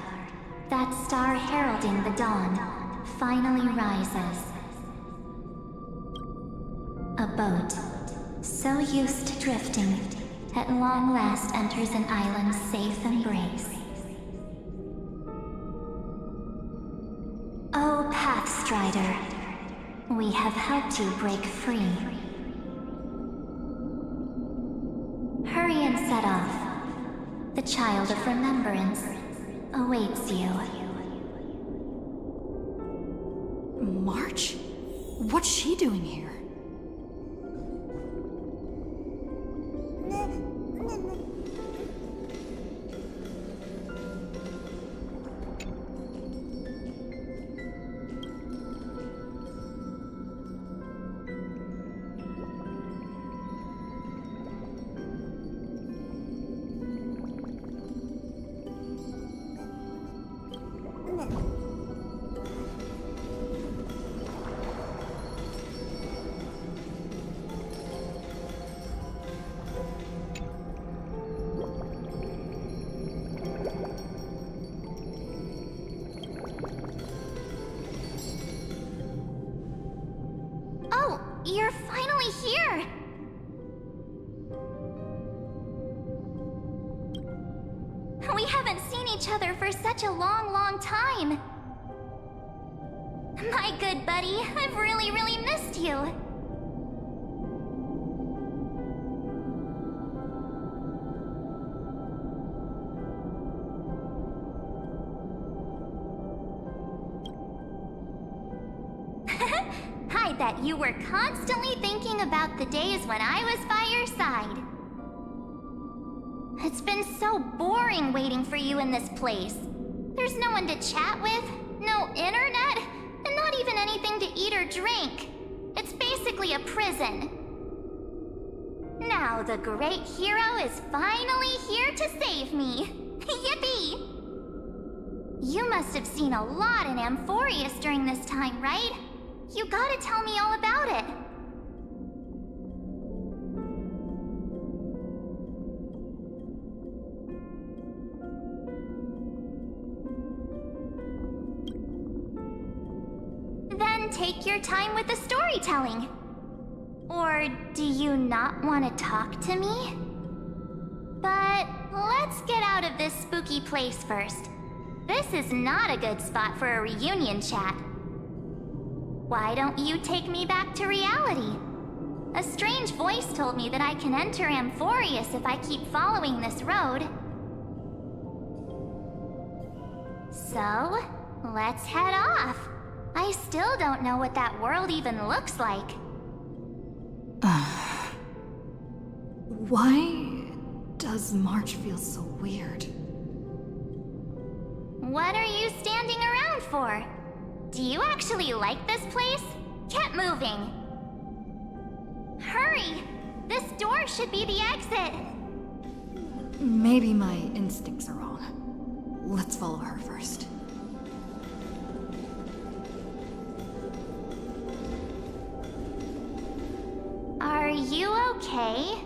that star heralding the dawn, finally rises, a boat, so used to drifting, at long last enters an island's safe embrace. Oh, Pathstrider, we have helped you break free. Hurry and set off. The Child of Remembrance awaits you. March? What's she doing here? Oh, you're finally here! We haven't seen each other for such a long, long time. My good buddy, I've really, really missed you. I bet you were constantly thinking about the days when I was by your side. It's been so boring waiting for you in this place. There's no one to chat with, no internet, and not even anything to eat or drink. It's basically a prison. Now the great hero is finally here to save me. Yippee! You must have seen a lot in Amphorius during this time, right? You gotta tell me all about it. Then take your time with the storytelling. Or do you not want to talk to me? But let's get out of this spooky place first. This is not a good spot for a reunion chat. Why don't you take me back to reality? A strange voice told me that I can enter Amphorius if I keep following this road. So, let's head off. I still don't know what that world even looks like. Why does March feel so weird? What are you standing around for? Do you actually like this place? Get moving! Hurry! This door should be the exit! Maybe my instincts are wrong. Let's follow her first. Are you okay?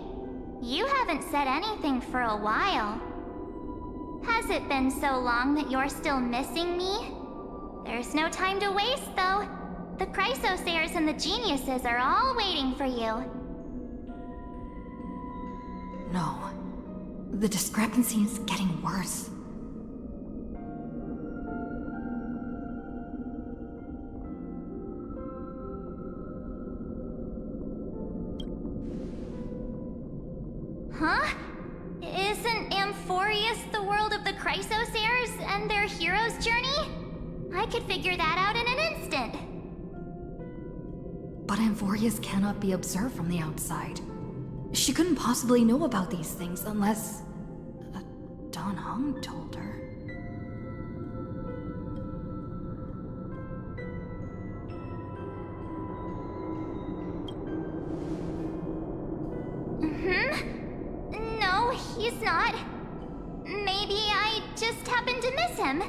You haven't said anything for a while. Has it been so long that you're still missing me? There's no time to waste, though. The Chrysosayers and the Geniuses are all waiting for you. No. The discrepancy is getting worse. Huh? Isn't Amphorius the world of the Chrysosayers and their hero's journey? I could figure that out in an instant. But Amphorius cannot be observed from the outside. She couldn't possibly know about these things unless... Dan Heng told her. No, he's not. Maybe I just happened to miss him.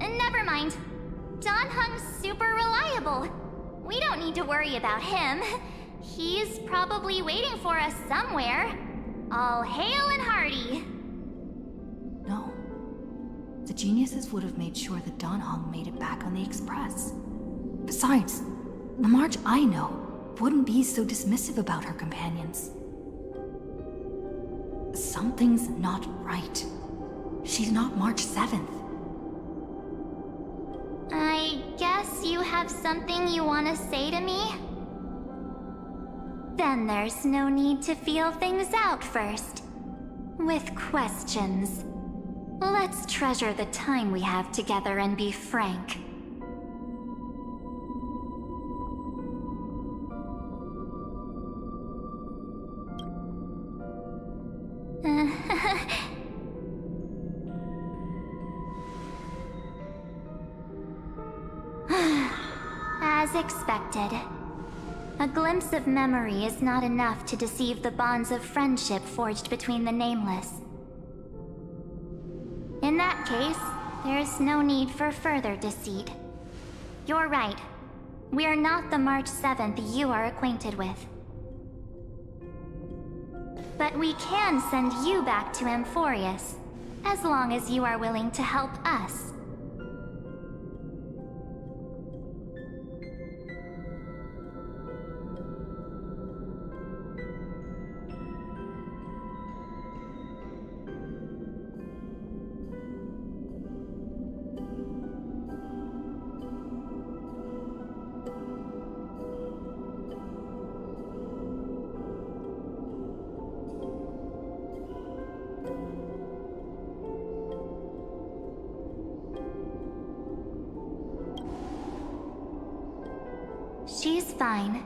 Never mind. Dan Heng's super reliable. We don't need to worry about him. He's probably waiting for us somewhere. All hail and hearty. No. The Geniuses would have made sure that Dan Heng made it back on the Express. Besides, the March I know wouldn't be so dismissive about her companions. Something's not right. She's not March 7th. I guess you have something you want to say to me? Then there's no need to feel things out first. With questions. Let's treasure the time we have together and be frank. As expected. A glimpse of memory is not enough to deceive the bonds of friendship forged between the Nameless. In that case, there's no need for further deceit. You're right. We are not the March 7th you are acquainted with. But we can send you back to Amphorius, as long as you are willing to help us. She's fine.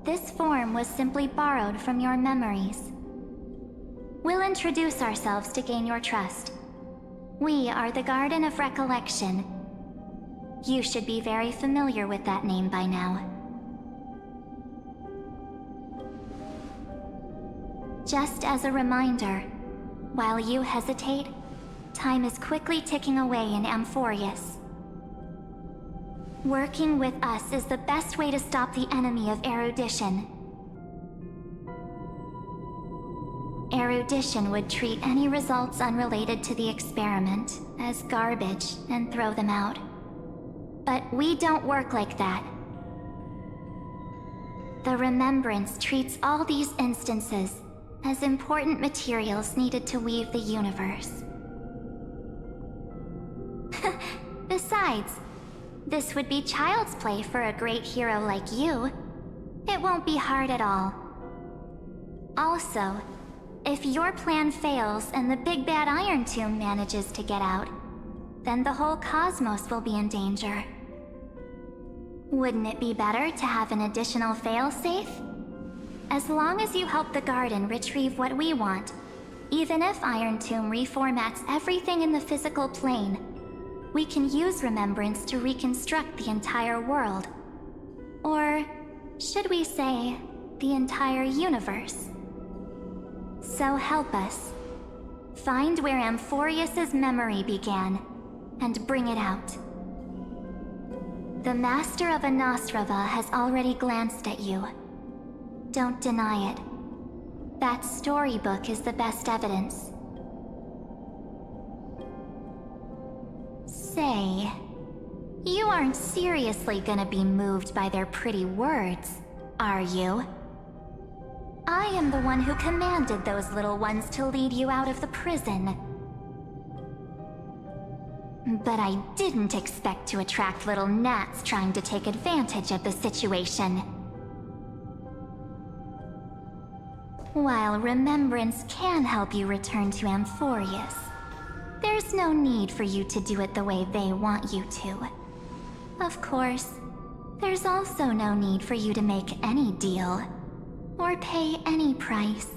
This form was simply borrowed from your memories. We'll introduce ourselves to gain your trust. We are the Garden of Recollection. You should be very familiar with that name by now. Just as a reminder, while you hesitate, time is quickly ticking away in Amphorius. Working with us is the best way to stop the enemy of erudition. Erudition would treat any results unrelated to the experiment as garbage and throw them out. But we don't work like that. The Remembrance treats all these instances as important materials needed to weave the universe. Besides, this would be child's play for a great hero like you. It won't be hard at all. Also, if your plan fails and the big bad Iron Tomb manages to get out, then the whole cosmos will be in danger. Wouldn't it be better to have an additional failsafe? as long as you help the Garden retrieve what we want, even if Iron Tomb reformats everything in the physical plane, we can use Remembrance to reconstruct the entire world. Or should we say, the entire universe? So help us. Find where Amphorius's memory began, and bring it out. The Master of Anastrava has already glanced at you. Don't deny it. That storybook is the best evidence. Say, you aren't seriously gonna be moved by their pretty words, are you? I am the one who commanded those little ones to lead you out of the prison. But I didn't expect to attract little gnats trying to take advantage of the situation. While Remembrance can help you return to Amphorius, there's no need for you to do it the way they want you to. Of course, there's also no need for you to make any deal, or pay any price.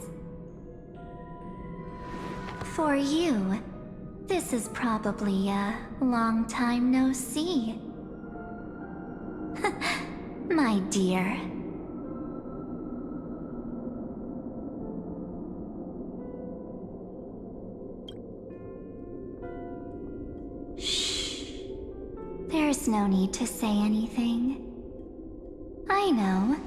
For you, this is probably a long time no see. My dear. Shh. There's no need to say anything. I know.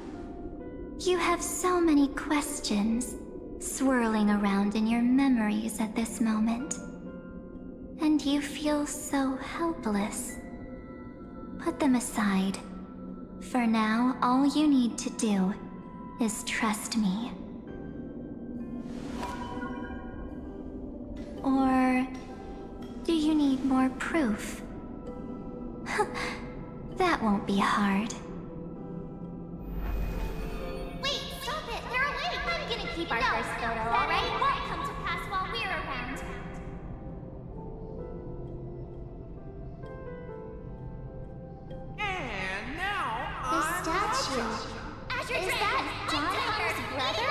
You have so many questions swirling around in your memories at this moment. And you feel so helpless. Put them aside. For now, all you need to do is trust me. Or do you need more proof? That won't be hard. Wait, stop it! They're awake! I'm gonna keep our first photo, alright? It won't come to pass while we're around. And now, The statue. Is that Donahum's brother?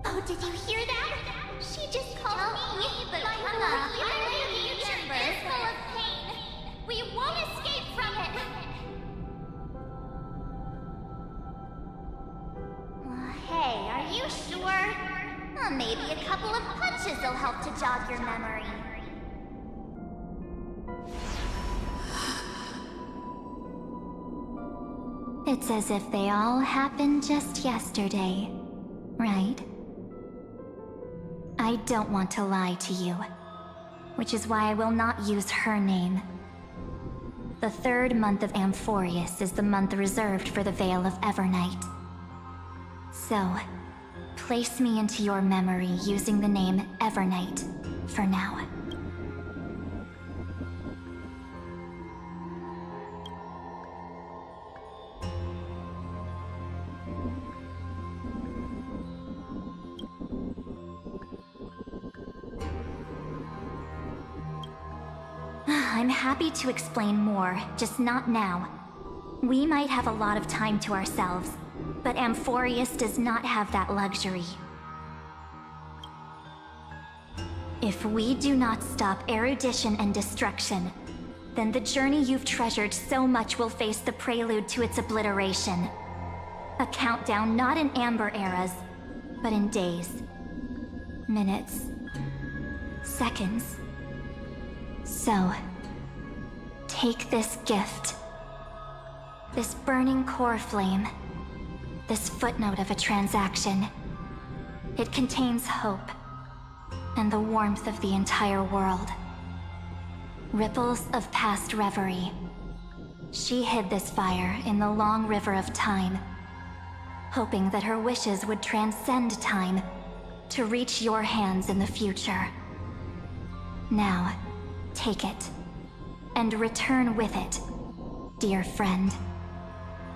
Oh, did you hear that? She just called me, but my future is full of pain. We won't escape from it. Hey, are you sure? Maybe a couple of punches will help to jog your memory. It's as if they all happened just yesterday, right? I don't want to lie to you, which is why I will not use her name. The third month of Amphorius is the month reserved for the Veil of Evernight. So, place me into your memory using the name Evernight for now. I'm happy to explain more, just not now. We might have a lot of time to ourselves, but Amphorius does not have that luxury. If we do not stop erudition and destruction, then the journey you've treasured so much will face the prelude to its obliteration. A countdown not in amber eras, but in days, minutes, seconds. So, take this gift. This burning core flame. This footnote of a transaction. It contains hope, and the warmth of the entire world. Ripples of past reverie. She hid this fire in the long river of time, hoping that her wishes would transcend time to reach your hands in the future. Now, take it, and return with it, dear friend.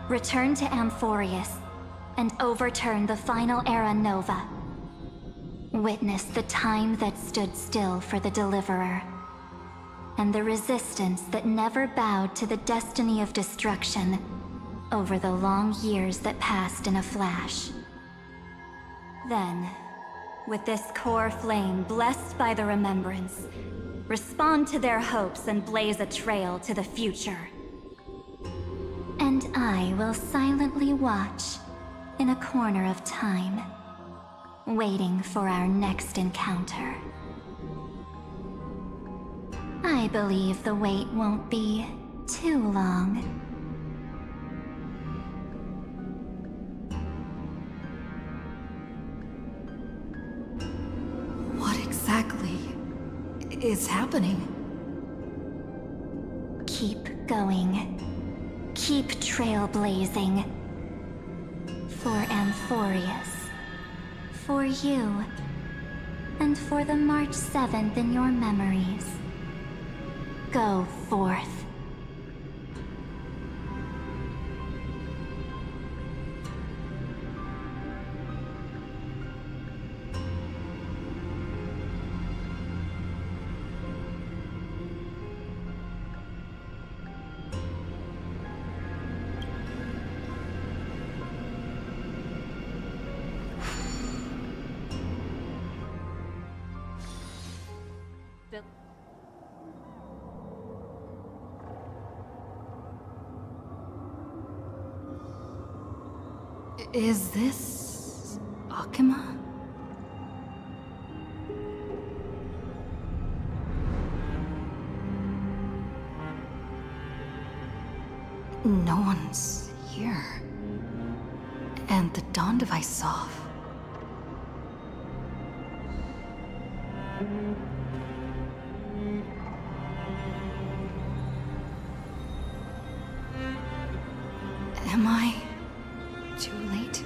Return to Amphorius, and overturn the final Era Nova. Witness the time that stood still for the Deliverer. and the resistance that never bowed to the destiny of destruction over the long years that passed in a flash. Then, with this core flame blessed by the remembrance, respond to their hopes and blaze a trail to the future. And I will silently watch in a corner of time, waiting for our next encounter. I believe the wait won't be too long. What exactly is happening? Keep going. Keep trailblazing. For Amphorius. For you. And for the March 7th in your memories. Go forth. Is this Akima? No one's here. And the Dawn device off. Am I too late?